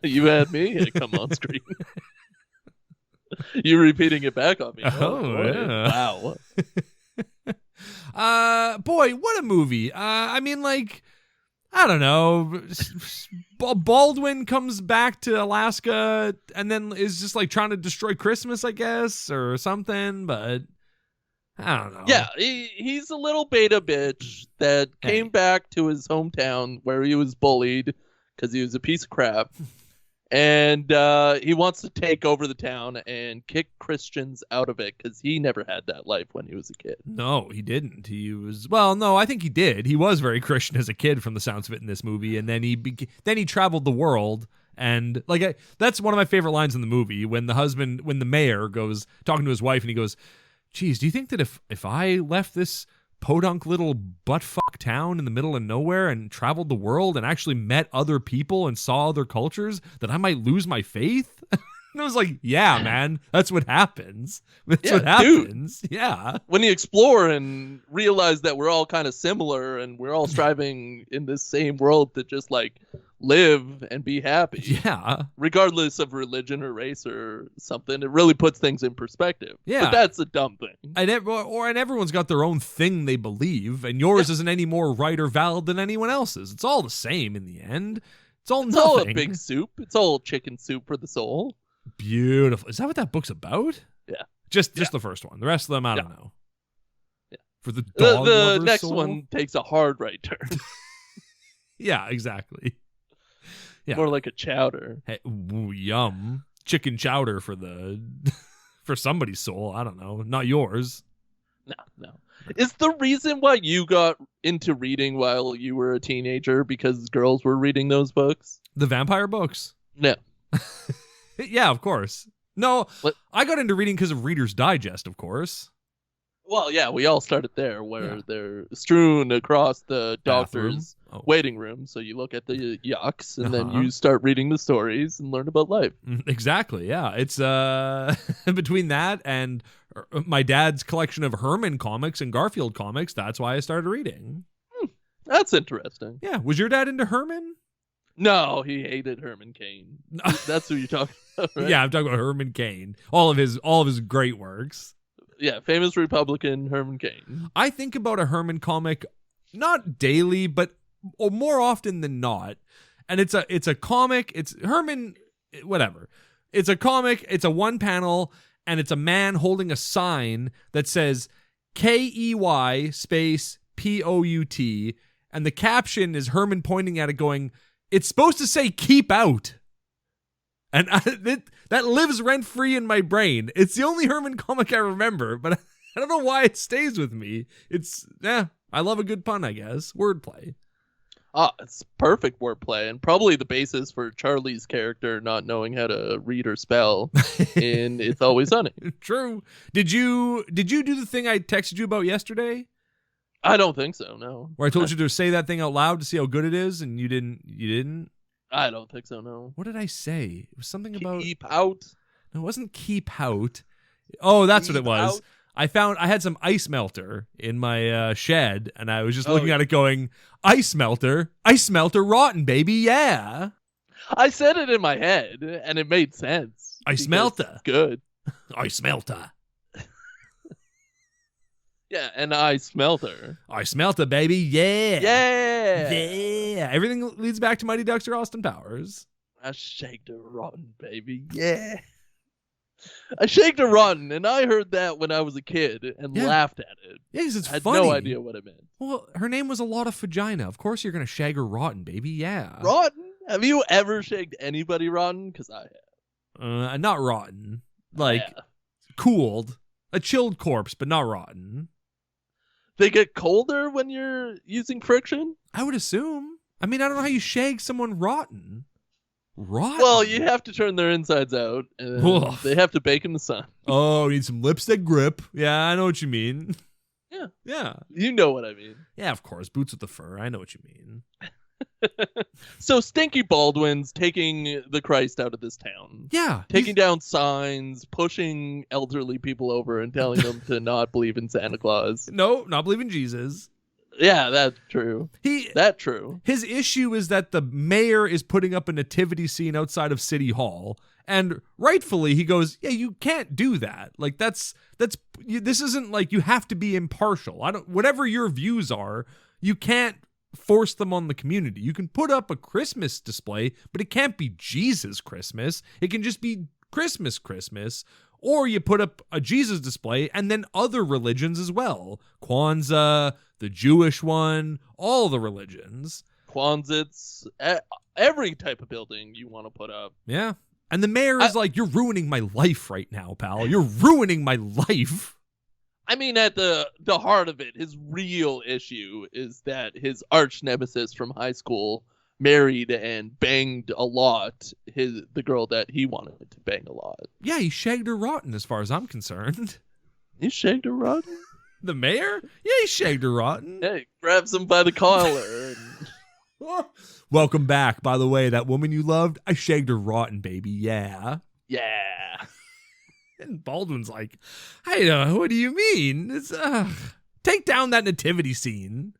You had me at come on screen. You're repeating it back on me. Oh yeah. Wow. Boy, what a movie. I don't know. Baldwin comes back to Alaska and then is just trying to destroy Christmas, I guess, or something, but I don't know. Yeah, he's a little beta bitch that came back to his hometown where he was bullied because he was a piece of crap. And he wants to take over the town and kick Christians out of it because he never had that life when he was a kid. No, he didn't. I think he did. He was very Christian as a kid from the sounds of it in this movie. And then he traveled the world. And that's one of my favorite lines in the movie when the mayor goes talking to his wife and he goes, Geez, do you think that if I left this podunk little buttfuck town in the middle of nowhere and traveled the world and actually met other people and saw other cultures, that I might lose my faith? And I was like, yeah, man, that's what happens. That's what happens. Dude. Yeah. When you explore and realize that we're all kind of similar and we're all striving in this same world to just like live and be happy. Yeah. Regardless of religion or race or something, it really puts things in perspective. Yeah. But that's a dumb thing. And everyone's got their own thing they believe, and yours isn't any more right or valid than anyone else's. It's all the same in the end. It's all all a big soup. It's all chicken soup for the soul. Beautiful. Is that what that book's about? Yeah. Just the first one. The rest of them, I don't know. Yeah. For the dog the lover's next soul? one takes a hard right turn. Yeah, exactly. Yeah. More like a chowder. Hey, ooh, yum. Chicken chowder for for somebody's soul. I don't know. Not yours. No. Is the reason why you got into reading while you were a teenager because girls were reading those books? The vampire books? No. Yeah, of course. No, what? I got into reading because of Reader's Digest, of course. Well, yeah, we all started there, where they're strewn across the doctor's waiting room. So you look at the yucks, and then you start reading the stories and learn about life. Exactly, yeah. It's between that and my dad's collection of Herman comics and Garfield comics, that's why I started reading. That's interesting. Yeah, was your dad into Herman? No, he hated Herman Cain. That's who you're talking about, right? Yeah, I'm talking about Herman Cain. All of his great works. Yeah, famous Republican Herman Cain. I think about a Herman comic not daily, but more often than not. And it's a comic. It's Herman, whatever. It's a comic. It's a one panel, and it's a man holding a sign that says KEY space POUT, and the caption is Herman pointing at it, going, "It's supposed to say keep out." And that lives rent-free in my brain. It's the only Herman comic I remember, but I don't know why it stays with me. I love a good pun, I guess. Wordplay. It's perfect wordplay, and probably the basis for Charlie's character not knowing how to read or spell in It's Always Sunny. True. Did you do the thing I texted you about yesterday? I don't think so, no. Where I told you to say that thing out loud to see how good it is, and you didn't? I don't think so, no. What did I say? It was something about... Keep out? No, it wasn't keep out. Oh, that's what it was. Out? I had some ice melter in my shed, and I was just looking at it going, ice melter rotten, baby, yeah. I said it in my head, and it made sense. Ice melter. Good. Ice melter. Yeah, and I smelt her. I smelt her, baby. Yeah. Yeah. Yeah. Everything leads back to Mighty Ducks or Austin Powers. I shaked her rotten, baby. Yeah. I shaked her rotten, and I heard that when I was a kid and laughed at it. Yeah, because it's I had funny. no idea what it meant. Well, her name was a lot of vagina. Of course you're going to shag her rotten, baby. Yeah. Rotten? Have you ever shagged anybody rotten? Because I have. Not rotten. Like, cooled. A chilled corpse, but not rotten. They get colder when you're using friction? I would assume. I mean, I don't know how you shag someone rotten. Rotten? Well, you have to turn their insides out, and they have to bake in the sun. Oh, need some lipstick grip. Yeah, I know what you mean. Yeah. Yeah. You know what I mean. Yeah, of course. Boots with the fur. I know what you mean. So Stinky Baldwin's taking the Christ out of this town. Yeah. Taking down signs, pushing elderly people over and telling them to not believe in Santa Claus. No, not believe in Jesus. Yeah, that's true. That's true. His issue is that the mayor is putting up a nativity scene outside of City Hall, and rightfully he goes, "Yeah, you can't do that. Like this isn't like you have to be impartial. Whatever your views are, you can't force them on the community. You can put up a Christmas display, but it can't be Jesus Christmas. It can just be Christmas. Or you put up a Jesus display and then other religions as well. Kwanzaa, the Jewish one, all the religions. Kwanzaa, every type of building you want to put up. Yeah. And the mayor is like, "You're ruining my life right now, pal. You're ruining my life." I mean, at the heart of it, his real issue is that his arch nemesis from high school married and banged a lot the girl that he wanted to bang a lot. Yeah, he shagged her rotten as far as I'm concerned. He shagged her rotten? The mayor? Yeah, he shagged her rotten. Hey, grabs him by the collar. And... Welcome back. By the way, that woman you loved, I shagged her rotten, baby. Yeah. Yeah. And Baldwin's like, what do you mean? It's, take down that nativity scene.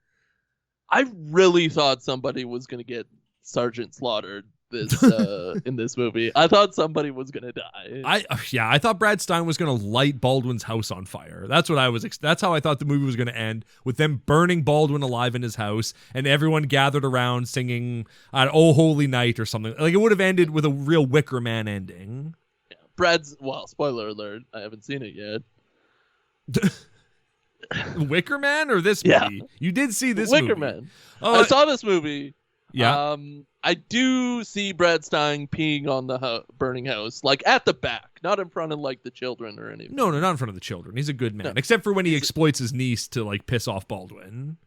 I really thought somebody was going to get Sergeant slaughtered in this movie. I thought somebody was going to die. I thought Brad Stine was going to light Baldwin's house on fire. That's what I was. That's how I thought the movie was going to end, with them burning Baldwin alive in his house and everyone gathered around singing "Oh Holy Night" or something. Like, it would have ended with a real Wicker Man ending. Yeah, spoiler alert, I haven't seen it yet. Wicker Man or this Yeah. movie? You did see this Wicker movie. Man. Oh, I saw this movie. Yeah. I do see Brad Stine peeing on the burning house, like at the back, not in front of like the children or anything. No, not in front of the children. He's a good man, No. except for when he exploits his niece to like piss off Baldwin.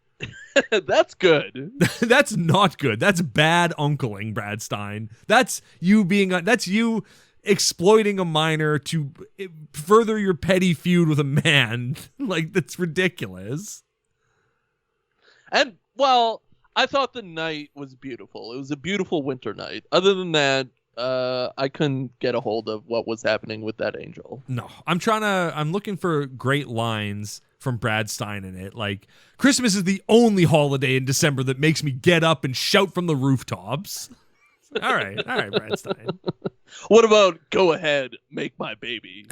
That's good. That's not good. That's bad uncling, Brad Stine. That's you exploiting a minor to further your petty feud with a man. Like, that's ridiculous. And, well, I thought the night was beautiful. It was a beautiful winter night. Other than that, I couldn't get a hold of what was happening with that angel. No, I'm looking for great lines from Brad Stine in it. Like, Christmas is the only holiday in December that makes me get up and shout from the rooftops. All right, Brad Stine. What about go ahead, make my baby?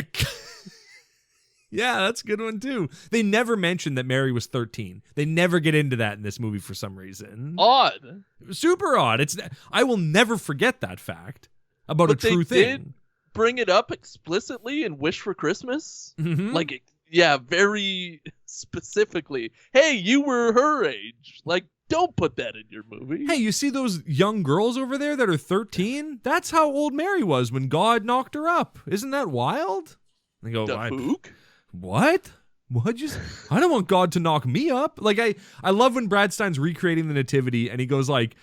Yeah, that's a good one too. They never mention that Mary was 13. They never get into that in this movie for some reason. Odd. Super odd. I will never forget that fact about But a true they thing. did bring it up explicitly in Wish for Christmas. Mhm. Like, yeah, very specifically. Hey, you were her age. Like, don't put that in your movie. Hey, you see those young girls over there that are 13? That's how old Mary was when God knocked her up. Isn't that wild? They go, the hook? What? I don't want God to knock me up. Like, I love when Brad Stine's recreating the nativity and he goes like,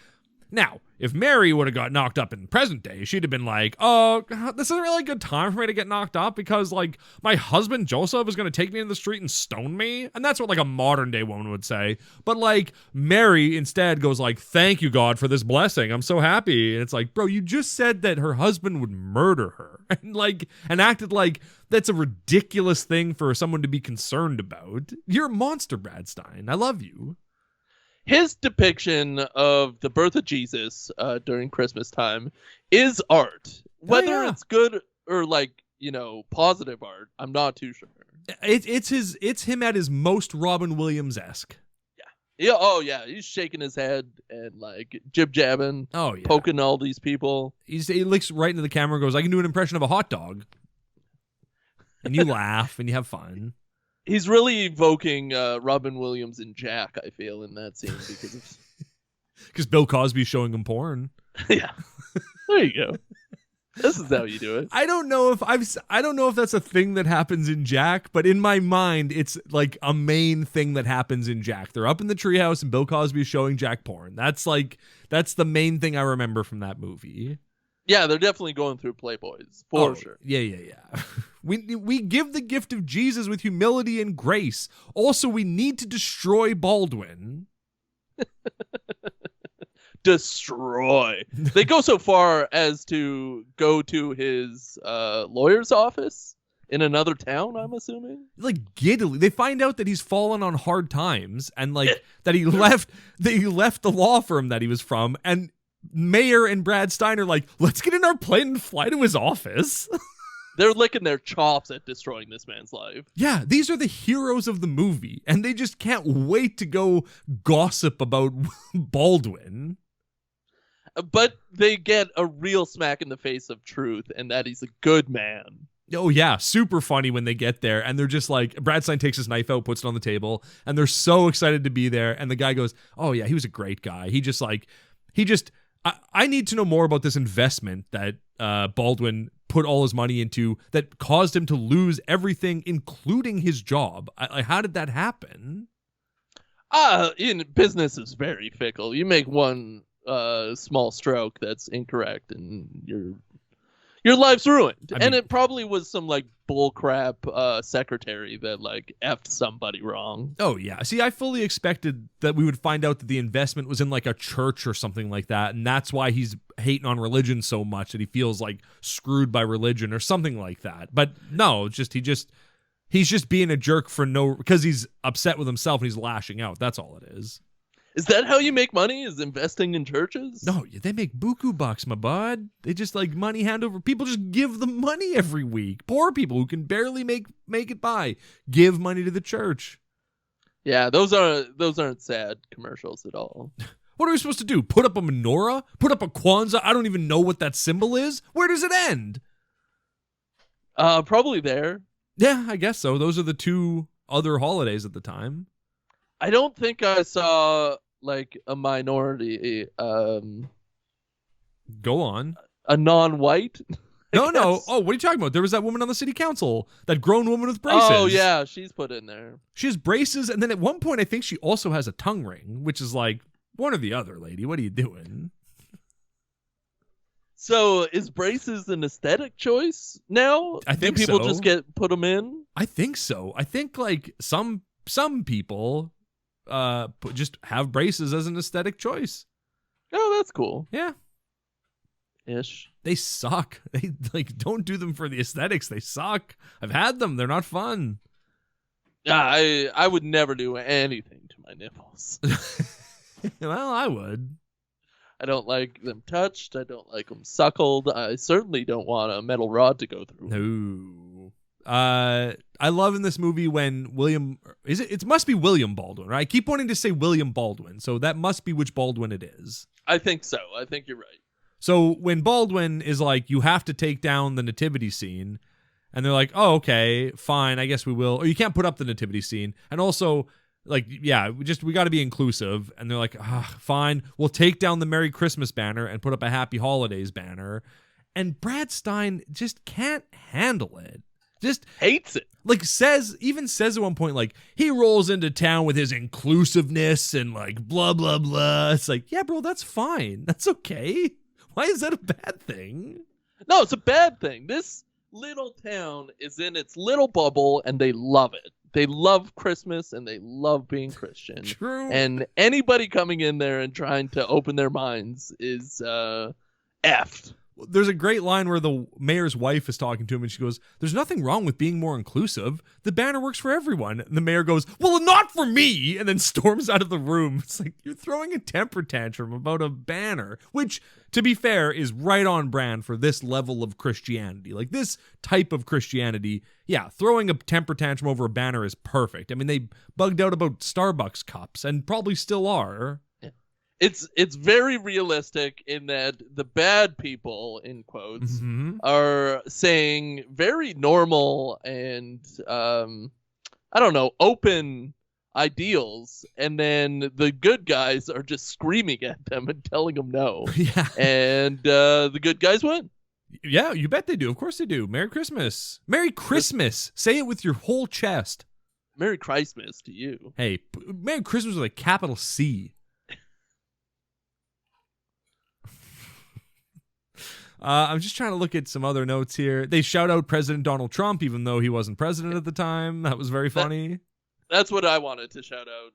now, if Mary would have got knocked up in the present day, she'd have been like, oh, this isn't really a good time for me to get knocked up because, like, my husband Joseph is going to take me in the street and stone me. And that's what, like, a modern day woman would say. But, like, Mary instead goes like, thank you, God, for this blessing. I'm so happy. And it's like, bro, you just said that her husband would murder her. And acted like that's a ridiculous thing for someone to be concerned about. You're a monster, Brad Stine. I love you. His depiction of the birth of Jesus during Christmas time is art. Whether it's good or, like, positive art, I'm not too sure. It's him at his most Robin Williams-esque. Yeah. Oh, yeah. He's shaking his head and, like, jib-jabbing. Oh, yeah. Poking all these people. He looks right into the camera and goes, I can do an impression of a hot dog. And you laugh and you have fun. He's really evoking Robin Williams and Jack, I feel, in that scene because Bill Cosby's showing him porn. Yeah, there you go. This is how you do it. I don't know if that's a thing that happens in Jack, but in my mind, it's like a main thing that happens in Jack. They're up in the treehouse and Bill Cosby's showing Jack porn. That's the main thing I remember from that movie. Yeah, they're definitely going through Playboys, for sure. Yeah. We give the gift of Jesus with humility and grace. Also, we need to destroy Baldwin. Destroy. They go so far as to go to his lawyer's office in another town, I'm assuming. Like, giddily. They find out that he's fallen on hard times and, like, that he left the law firm that he was from, and Mayor and Brad Stine are like, let's get in our plane and fly to his office. They're licking their chops at destroying this man's life. Yeah, these are the heroes of the movie, and they just can't wait to go gossip about Baldwin. But they get a real smack in the face of truth, and that he's a good man. Oh, yeah, super funny when they get there, and they're just like, Brad Stine takes his knife out, puts it on the table, and they're so excited to be there, and the guy goes, oh, yeah, he was a great guy. I need to know more about this investment that Baldwin put all his money into that caused him to lose everything, including his job. How did that happen? In business is very fickle. You make one small stroke that's incorrect, and your life's ruined. I And mean- it probably was some like bullcrap secretary that like effed somebody wrong. Oh, yeah. See, I fully expected that we would find out that the investment was in like a church or something like that. And that's why he's hating on religion so much, that he feels like screwed by religion or something like that. But no, he's just being a jerk because he's upset with himself and he's lashing out. That's all it is. Is that how you make money? Is investing in churches? No, they make buku bucks, my bud. They just like money hand over. People just give them money every week. Poor people who can barely make it by give money to the church. Yeah, those aren't sad commercials at all. What are we supposed to do? Put up a menorah? Put up a Kwanzaa? I don't even know what that symbol is. Where does it end? Probably there. Yeah, I guess so. Those are the two other holidays at the time. I don't think I saw like a minority, Go on. a non-white. No. guess. Oh, what are you talking about? There was that woman on the city council, that grown woman with braces. Oh yeah, she's put in there. She has braces, and then at one point I think she also has a tongue ring, which is like, one or the other, lady. What are you doing? So is braces an aesthetic choice now? I think Do people so. just put them in? I think so. I think like some people just have braces as an aesthetic choice. Oh, that's cool. Yeah. Ish. They suck. They like don't do them for the aesthetics. They suck. I've had them. They're not fun. Yeah, I would never do anything to my nipples. Well, I would. I don't like them touched. I don't like them suckled. I certainly don't want a metal rod to go through. No. I love in this movie when it must be William Baldwin, right? I keep wanting to say William Baldwin, so that must be which Baldwin it is. I think so. I think you're right. So when Baldwin is like, you have to take down the nativity scene, and they're like, oh, okay, fine, I guess we will. Or you can't put up the nativity scene. And also, like, yeah, we got to be inclusive. And they're like, fine, we'll take down the Merry Christmas banner and put up a Happy Holidays banner. And Brad Stine just can't handle it. Just Hates it. like says at one point, like, he rolls into town with his inclusiveness and like blah blah blah. It's like, yeah, bro, that's fine. That's okay. Why is that a bad thing? No, it's a bad thing. This little town is in its little bubble, and they love it. They love Christmas, and they love being Christian. True. And anybody coming in there and trying to open their minds is effed. There's a great line where the mayor's wife is talking to him and she goes, there's nothing wrong with being more inclusive. The banner works for everyone. And the mayor goes, well, not for me, and then storms out of the room. It's like, you're throwing a temper tantrum about a banner, which, to be fair, is right on brand for this level of Christianity. Like, this type of Christianity, yeah, throwing a temper tantrum over a banner is perfect. I mean, they bugged out about Starbucks cups and probably still are. It's very realistic in that the bad people, in quotes, Mm-hmm. are saying very normal and I don't know, open ideals, and then the good guys are just screaming at them and telling them no. Yeah. And the good guys win. Yeah, you bet they do. Of course they do. Merry Christmas. Merry Christmas. Say it with your whole chest. Merry Christmas to you. Hey, Merry Christmas with a capital C. I'm just trying to look at some other notes here. They shout out President Donald Trump, even though he wasn't president at the time. That was very funny. That's what I wanted to shout out.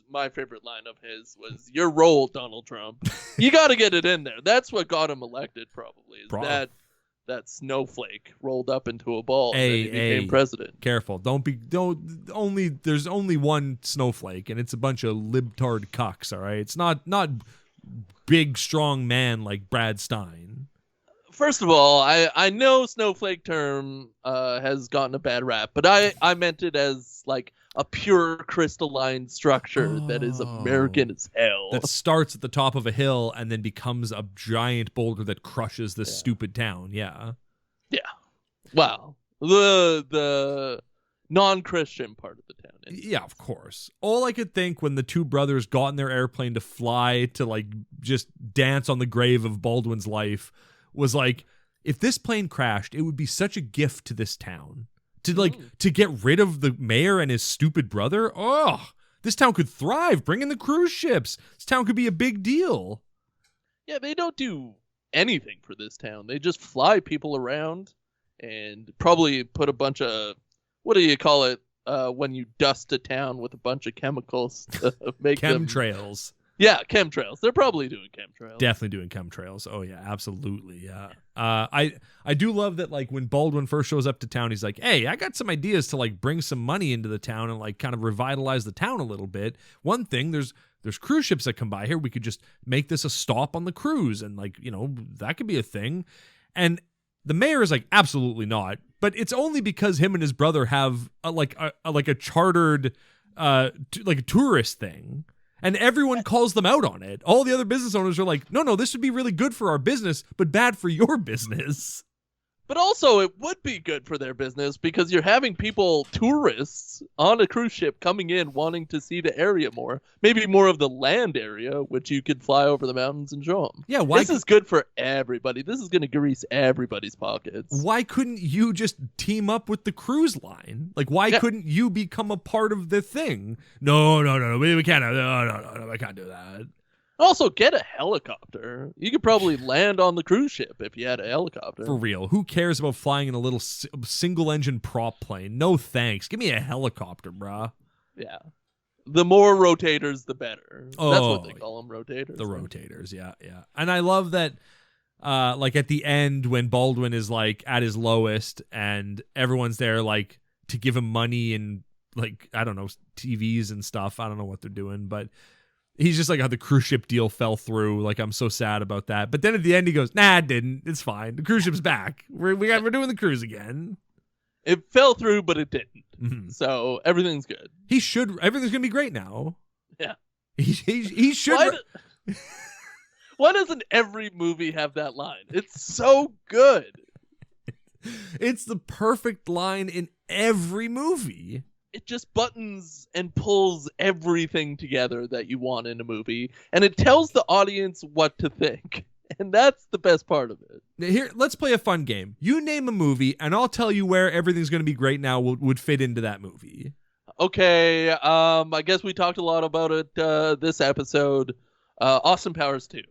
My favorite line of his was, "Your role, Donald Trump." You got to get it in there. That's what got him elected, probably. Is that snowflake rolled up into a ball and he became president. Careful. There's only one snowflake, and it's a bunch of libtard cucks, all right? It's not big, strong man like Brad Stine. First of all, I know snowflake term has gotten a bad rap, but I meant it as like a pure crystalline structure that is American as hell. That starts at the top of a hill and then becomes a giant boulder that crushes this stupid town. Yeah. Yeah. Wow. The non-Christian part of the town. Yeah, of course. All I could think when the two brothers got in their airplane to fly to like just dance on the grave of Baldwin's life was like, if this plane crashed, it would be such a gift to this town. To get rid of the mayor and his stupid brother. Oh, this town could thrive. Bring in the cruise ships. This town could be a big deal. Yeah, they don't do anything for this town. They just fly people around and probably put a bunch of, what do you call it, when you dust a town with a bunch of chemicals to make Chemtrails. Yeah, chemtrails. They're probably doing chemtrails. Definitely doing chemtrails. Oh yeah, absolutely. Yeah. I do love that, like, when Baldwin first shows up to town, he's like, "Hey, I got some ideas to, like, bring some money into the town and, like, kind of revitalize the town a little bit. One thing, there's cruise ships that come by here. We could just make this a stop on the cruise, and, like, you know, that could be a thing." And the mayor is like, "Absolutely not." But it's only because him and his brother have a chartered like a tourist thing. And everyone calls them out on it. All the other business owners are like, no, this would be really good for our business, but bad for your business. But also, it would be good for their business because you're having people, tourists, on a cruise ship coming in wanting to see the area more. Maybe more of the land area, which you could fly over the mountains and show them. Yeah, this is good for everybody. This is going to grease everybody's pockets. Why couldn't you just team up with the cruise line? Like, why couldn't you become a part of the thing? No, we can't. No, I can't do that. Also, get a helicopter. You could probably land on the cruise ship if you had a helicopter. For real. Who cares about flying in a little single-engine prop plane? No thanks. Give me a helicopter, brah. Yeah. The more rotators, the better. Oh, that's what they call them, rotators. The rotators, yeah. And I love that, like, at the end when Baldwin is, like, at his lowest and everyone's there, like, to give him money and, like, I don't know, TVs and stuff. I don't know what they're doing, but he's just like, how the cruise ship deal fell through. Like, I'm so sad about that. But then at the end, he goes, "Nah, it didn't. It's fine. The cruise ship's back. We're doing the cruise again." It fell through, but it didn't. Mm-hmm. So everything's good. Everything's gonna be great now. Yeah. He should. Why doesn't every movie have that line? It's so good. It's the perfect line in every movie. It just buttons and pulls everything together that you want in a movie, and it tells the audience what to think. And that's the best part of it. Here, let's play a fun game. You name a movie, and I'll tell you where everything's going to be great now would fit into that movie. Okay, I guess we talked a lot about it this episode. Austin Powers 2.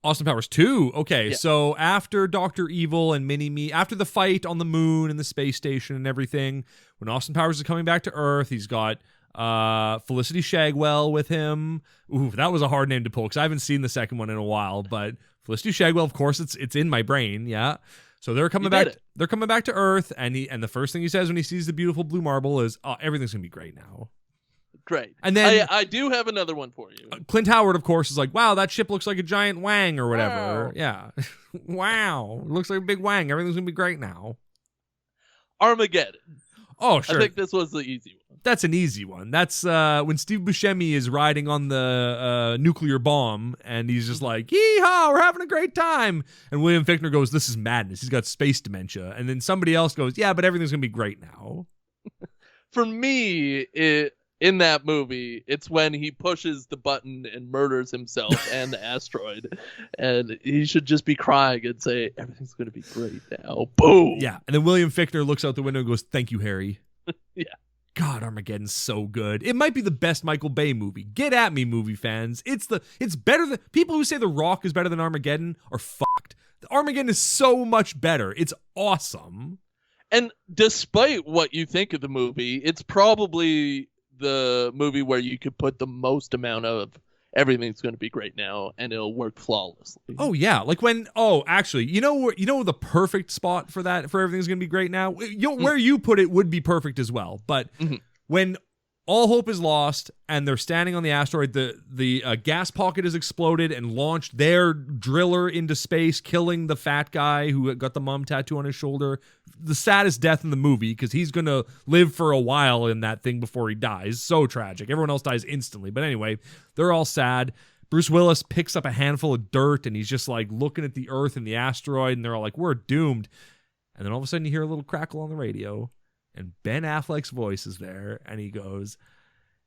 Austin Powers 2. Okay, yeah. So after Dr. Evil and Mini-Me, after the fight on the moon and the space station and everything, when Austin Powers is coming back to Earth, he's got Felicity Shagwell with him. Ooh, that was a hard name to pull because I haven't seen the second one in a while, but Felicity Shagwell, of course, it's in my brain, yeah. So they're coming back. They're coming back to Earth, and the first thing he says when he sees the beautiful blue marble is, "Oh, everything's gonna be great now." Great. And then I do have another one for you. Clint Howard, of course, is like, "Wow, that ship looks like a giant wang or whatever." Wow. Yeah. Wow, it looks like a big wang. Everything's gonna be great now. Armageddon. Oh, sure. I think this was the easy one. That's an easy one. That's when Steve Buscemi is riding on the nuclear bomb, and he's just like, "Yee-haw, we're having a great time." And William Fichtner goes, "This is madness. He's got space dementia." And then somebody else goes, "Yeah, but everything's gonna be great now." For me, in that movie, it's when he pushes the button and murders himself and the asteroid. And he should just be crying and say, "Everything's going to be great now." Boom. Yeah. And then William Fichtner looks out the window and goes, "Thank you, Harry." Yeah. God, Armageddon's so good. It might be the best Michael Bay movie. Get at me, movie fans. It's better than people who say The Rock is better than Armageddon are fucked. Armageddon is so much better. It's awesome. And despite what you think of the movie, it's probably the movie where you could put the most amount of "everything's going to be great now" and it'll work flawlessly. Oh yeah, like actually, you know the perfect spot for "everything's going to be great now"? Where you put it would be perfect as well. But when all hope is lost and they're standing on the asteroid, the gas pocket has exploded and launched their driller into space, killing the fat guy who got the mom tattoo on his shoulder. The saddest death in the movie because he's going to live for a while in that thing before he dies. So tragic. Everyone else dies instantly. But anyway, they're all sad. Bruce Willis picks up a handful of dirt and he's just like looking at the Earth and the asteroid, and they're all like, "We're doomed." And then all of a sudden you hear a little crackle on the radio. And Ben Affleck's voice is there, and he goes,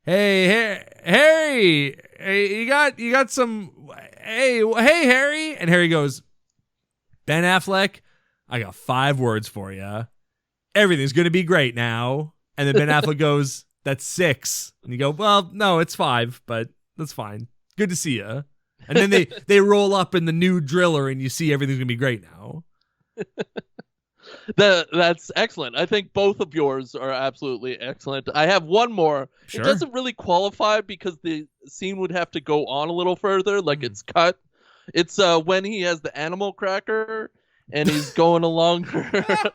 "Hey, Harry, you got some, hey, Harry." And Harry goes, "Ben Affleck, I got 5 words for you. Everything's going to be great now." And then Ben Affleck goes, "That's 6. And you go, "Well, no, it's 5, but that's fine. Good to see you." And then they roll up in the new driller and you see everything's going to be great now. That's excellent. I think both of yours are absolutely excellent. I have one more. Sure. It doesn't really qualify because the scene would have to go on a little further, like it's cut. It's when he has the animal cracker and he's going along her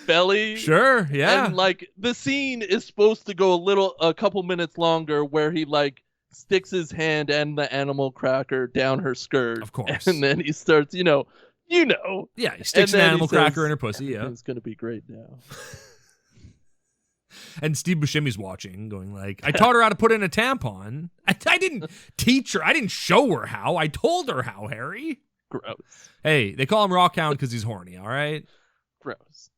belly. Sure, yeah. And like the scene is supposed to go a couple minutes longer where he like sticks his hand and the animal cracker down her skirt. Of course. And then he starts, you know. Yeah, he sticks an animal cracker in her pussy, yeah. It's going to be great now. And Steve Buscemi's watching, going like, I taught her how to put in a tampon. I didn't teach her. I didn't show her how. I told her how, Harry. Gross. Hey, they call him Rockhound because he's horny, all right? Gross.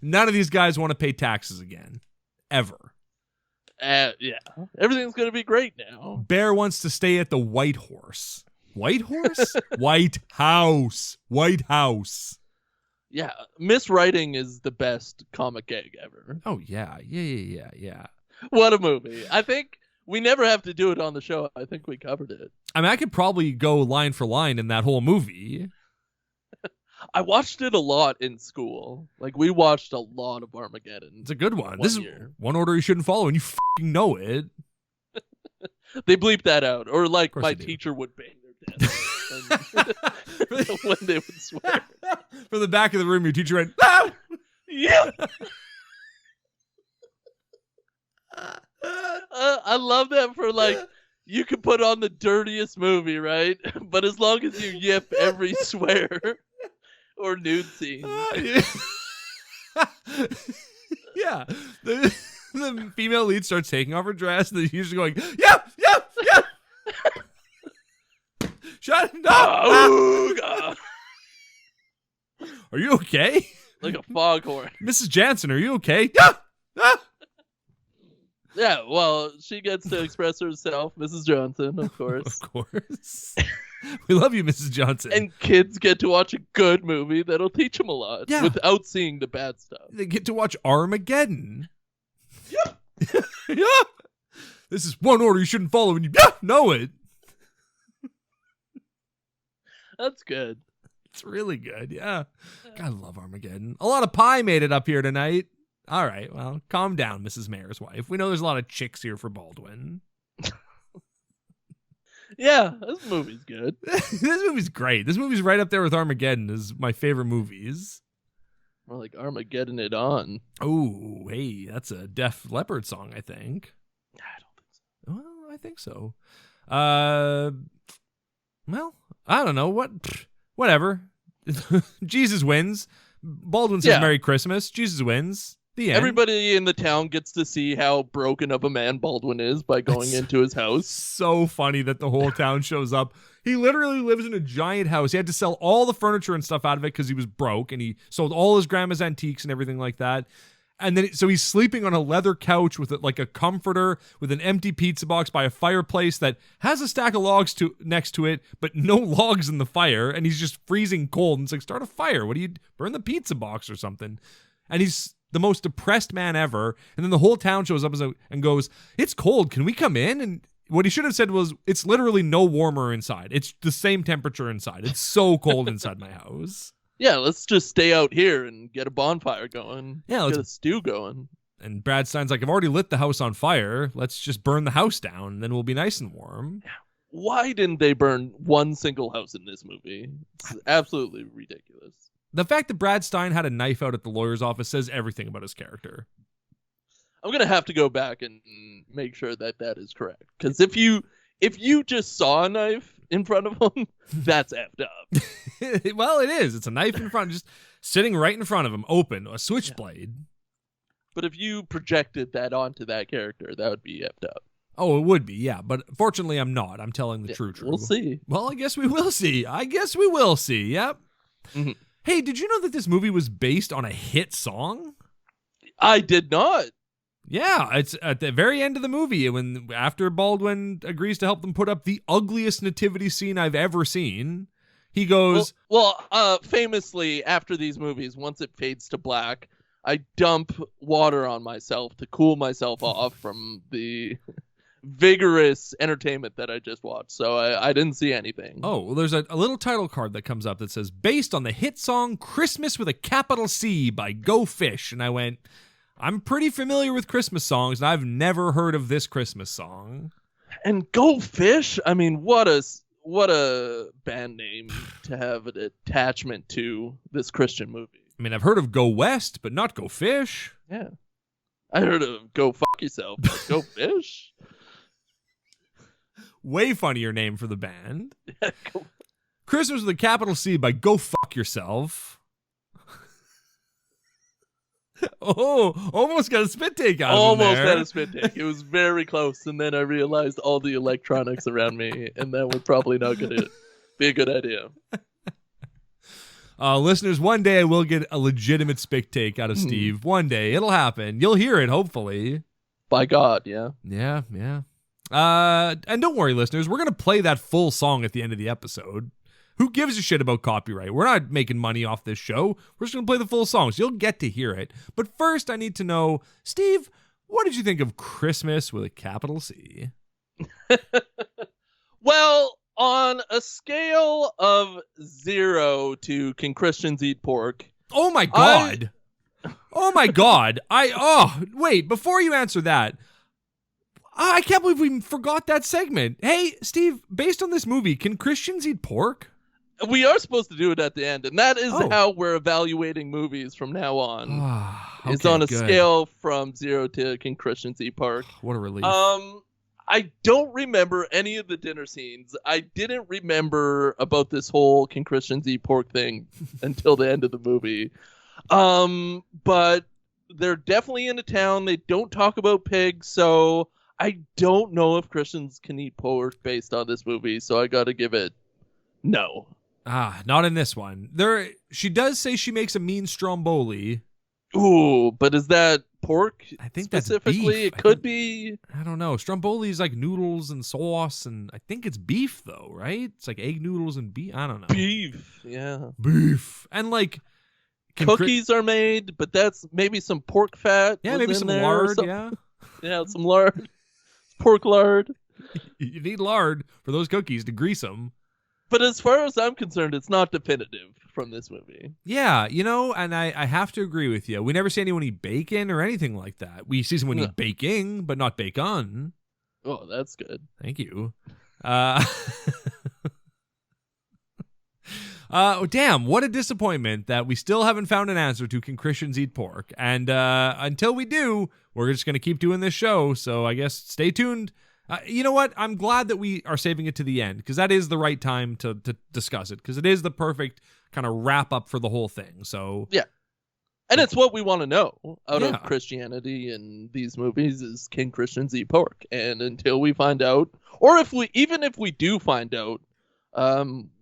None of these guys want to pay taxes again. Ever. Yeah. Everything's going to be great now. Bear wants to stay at the White Horse. White Horse? White House. White House. Yeah, miswriting is the best comic gag ever. Oh, yeah. Yeah. What a movie. I think we never have to do it on the show. I think we covered it. I mean, I could probably go line for line in that whole movie. I watched it a lot in school. Like, we watched a lot of Armageddon. It's a good one. This is one order you shouldn't follow, and you fucking know it. They bleep that out. Or, like, my do. teacher would bang their desk when they would swear. From the back of the room, your teacher went, "Ah!" Yeah! I love that for, like, you can put on the dirtiest movie, right? But as long as you yip every swear or nude scene. Yeah. The female lead starts taking off her dress, and they're usually going, yep. Shut up. No. Oh, God. Are you okay? Like a foghorn. Mrs. Jansen, are you okay? Yeah. Yeah, well, she gets to express herself, Mrs. Johnson, of course. Of course. We love you, Mrs. Johnson. And kids get to watch a good movie that'll teach them a lot Yeah. without seeing the bad stuff. They get to watch Armageddon. Yep. Yeah. This is one order you shouldn't follow, and you know it. That's good. It's really good, yeah. God, I love Armageddon. A lot of pie made it up here tonight. All right, well, calm down, Mrs. Mayor's wife. We know there's a lot of chicks here for Baldwin. Yeah, this movie's good. This movie's great. This movie's right up there with Armageddon as my favorite movies. More like Armageddon it on. Oh, hey, that's a Def Leppard song, I think. I don't think so. Well, I think so. Well, I don't know. Whatever. Jesus wins. Baldwin says Merry Christmas. Jesus wins. The end. Everybody in the town gets to see how broken of a man Baldwin is by going into his house. So funny that the whole town shows up. He literally lives in a giant house. He had to sell all the furniture and stuff out of it because he was broke, and he sold all his grandma's antiques and everything like that. And then, so he's sleeping on a leather couch with like a comforter, with an empty pizza box by a fireplace that has a stack of logs next to it, but no logs in the fire. And he's just freezing cold. And it's like, start a fire. What do you burn the pizza box or something? And he's the most depressed man ever. And then the whole town shows up and goes, it's cold. Can we come in? And what he should have said was, it's literally no warmer inside. It's the same temperature inside. It's so cold inside my house. Yeah, let's just stay out here and get a bonfire going. Yeah, let's get a stew going. And Brad Stine's like, I've already lit the house on fire. Let's just burn the house down. Then we'll be nice and warm. Why didn't they burn one single house in this movie? It's absolutely ridiculous. The fact that Brad Stine had a knife out at the lawyer's office says everything about his character. I'm going to have to go back and make sure that that is correct. Because if you just saw a knife in front of him, that's effed up. Well, it is. It's a knife in front, just sitting right in front of him, open, a switchblade. But if you projected that onto that character, that would be effed up. Oh, it would be, yeah. But fortunately, I'm not. I'm telling the true. We'll see. Well, I guess we will see. Yep. Mm-hmm. Hey, did you know that this movie was based on a hit song? I did not. Yeah, it's at the very end of the movie after Baldwin agrees to help them put up the ugliest nativity scene I've ever seen. He goes, famously after these movies, once it fades to black, I dump water on myself to cool myself off from the vigorous entertainment that I just watched, so I didn't see anything. Oh, well, there's a little title card that comes up that says, based on the hit song Christmas with a capital C by Go Fish. And I went, I'm pretty familiar with Christmas songs, and I've never heard of this Christmas song. And Go Fish? I mean, what a band name to have an attachment to this Christian movie. I mean, I've heard of Go West, but not Go Fish. Yeah. I heard of Go Fuck Yourself, but Go Fish? Way funnier name for the band. Christmas with a capital C by Go Fuck Yourself. Oh, almost got a spit take out of Almost there. had a spit take. It was very close, and then I realized all the electronics around me, and that was probably not going to be a good idea. Listeners, one day I will get a legitimate spit take out of Steve. One day. It'll happen. You'll hear it, hopefully. By God, yeah. Yeah. And don't worry, listeners. We're going to play that full song at the end of the episode. Who gives a shit about copyright? We're not making money off this show. We're just going to play the full song, so you'll get to hear it. But first, I need to know, Steve, what did you think of Christmas with a capital C? Well, on a scale of 0 to can Christians eat pork? Oh my God. Oh my God. Wait, before you answer that, I can't believe we forgot that segment. Hey, Steve, based on this movie, can Christians eat pork? We are supposed to do it at the end, and that is how we're evaluating movies from now on. It's on a scale from 0 to can Christians eat pork. What a relief. I don't remember any of the dinner scenes. I didn't remember about this whole can Christians eat pork thing until the end of the movie. But they're definitely in a town. They don't talk about pigs, so I don't know if Christians can eat pork based on this movie, so I gotta give it no. Not in this one. She does say she makes a mean stromboli. Ooh, but is that pork? I think that's specifically. beef. It could be. I don't know. Stromboli is like noodles and sauce, and I think it's beef though, right? It's like egg noodles and beef. I don't know. Beef, yeah. Beef. And like cookies are made, but that's maybe some pork fat. Yeah, maybe some lard. Yeah. Yeah, some lard. Pork lard. You need lard for those cookies to grease them. But as far as I'm concerned, it's not definitive from this movie. Yeah, and I have to agree with you. We never see anyone eat bacon or anything like that. We see someone eat baking, but not bacon. Oh, that's good. Thank you. Damn, what a disappointment that we still haven't found an answer to can Christians eat pork. And until we do, we're just going to keep doing this show. So I guess stay tuned. You know what? I'm glad that we are saving it to the end, because that is the right time to discuss it, because it is the perfect kind of wrap up for the whole thing. So yeah. And it's what we want to know out of Christianity and these movies is can Christians eat pork? And until we find out, or if we do find out,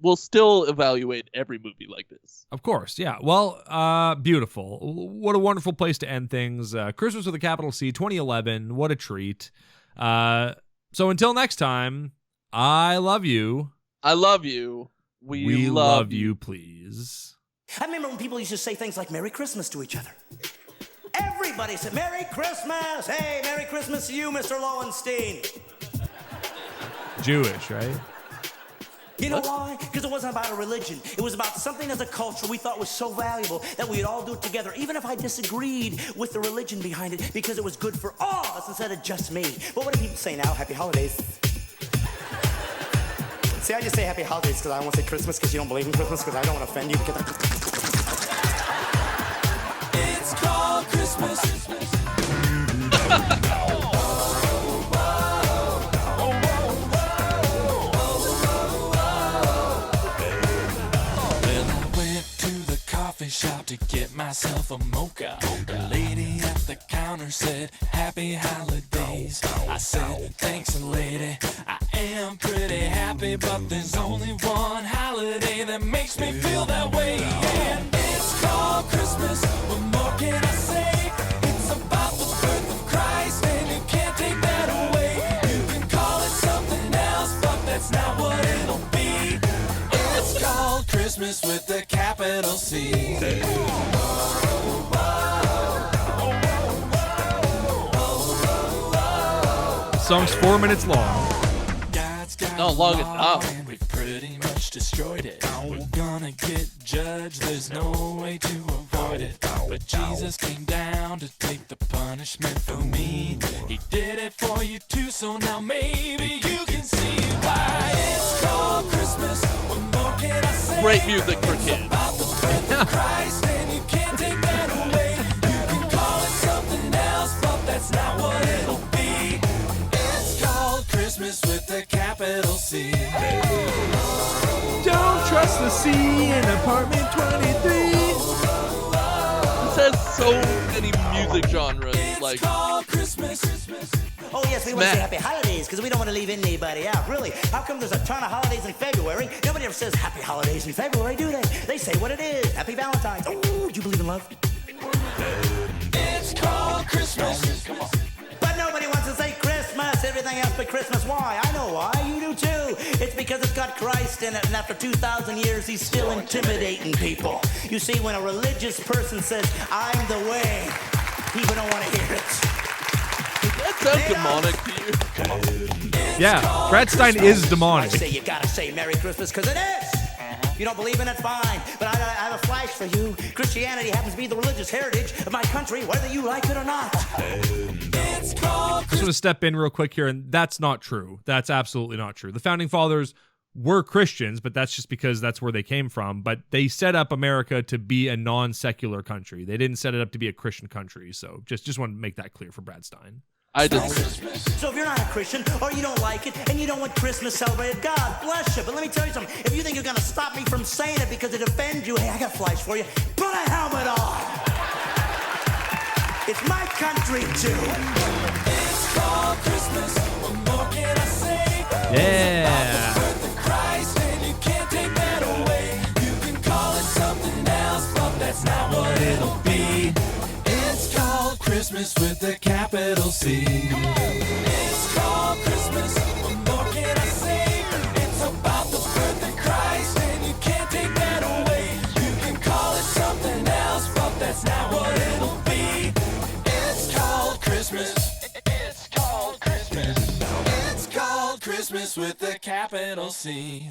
we'll still evaluate every movie like this. Of course, yeah. Well, beautiful. What a wonderful place to end things. Christmas with a capital C, 2011. What a treat. So until next time, I love you. I love you. We love you, please. I remember when people used to say things like Merry Christmas to each other. Everybody said, Merry Christmas! Hey, Merry Christmas to you, Mr. Lowenstein. Jewish, right? You know why? Because it wasn't about a religion. It was about something as a culture we thought was so valuable that we'd all do it together, even if I disagreed with the religion behind it, because it was good for all of us instead of just me. But what do people say now? Happy holidays. See, I just say happy holidays because I don't want to say Christmas because you don't believe in Christmas, because I don't want to offend you. It's called Christmas. Shop to get myself a mocha. The lady at the counter said, Happy holidays. I said, thanks, lady. I am pretty happy, but there's only one holiday that makes me feel that way. And it's called Christmas. What more can I say? It's about the birth of Christ, and you can't take that away. You can call it something else, but that's not what it'll be. It's called Christmas with a capital C. song's 4 minutes long. God's got Not long a law, enough. and we've pretty much destroyed it. We're gonna get judged, there's no way to avoid it. But Jesus came down to take the punishment for me. He did it for you too, so now maybe you can see why it's called Christmas. What more can I say? Great music for kids. About the birth of Christ, and you can't take that away. You can call it something else, but that's not what it'll be. It's called Christmas with a capital C. Don't trust the sea in apartment 23. This has so many music genres. Like, It's called Christmas. Oh, yes, we want to say Smack. happy holidays because we don't want to leave anybody out. Really, how come there's a ton of holidays in February? Nobody ever says happy holidays in February, do they? They say what it is. Happy Valentine's. Oh, do you believe in love? It's called Christmas. But nobody wants to say Christmas. Everything else but Christmas. Why? I know why. You do too. It's because it's got Christ in it, and after 2,000 years, he's still intimidating people. You see, when a religious person says, I'm the way, people don't want to hear it. that sounds demonic to you. Yeah, Brad Stine is I demonic. say you gotta say Merry Christmas because it is. If you don't believe in it, fine. But I have a flash for you. Christianity happens to be the religious heritage of my country, whether you like it or not. It's called Just want to step in real quick here, and that's not true. That's absolutely not true. The founding fathers were Christians, but that's just because that's where they came from. But they set up America to be a non-secular country. They didn't set it up to be a Christian country. So just want to make that clear for Brad Stine. I just So if you're not a Christian or you don't like it and you don't want Christmas celebrated, God bless you. But let me tell you something. If you think you're gonna stop me from saying it because it offends you, hey, I got a flash for you. Put a helmet on. It's my country too. It's called Christmas. What more can I say? Yeah. Birth of Christ, and you can't take that away. You can call it something else, but that's not what it'll be. It's called Christmas with a capital C. It's called Christmas. What more can I say? It's about the birth of Christ, and you can't take that away. You can call it something else, but that's not what it'll be. It's called Christmas. It's called Christmas. It's called Christmas with a capital C.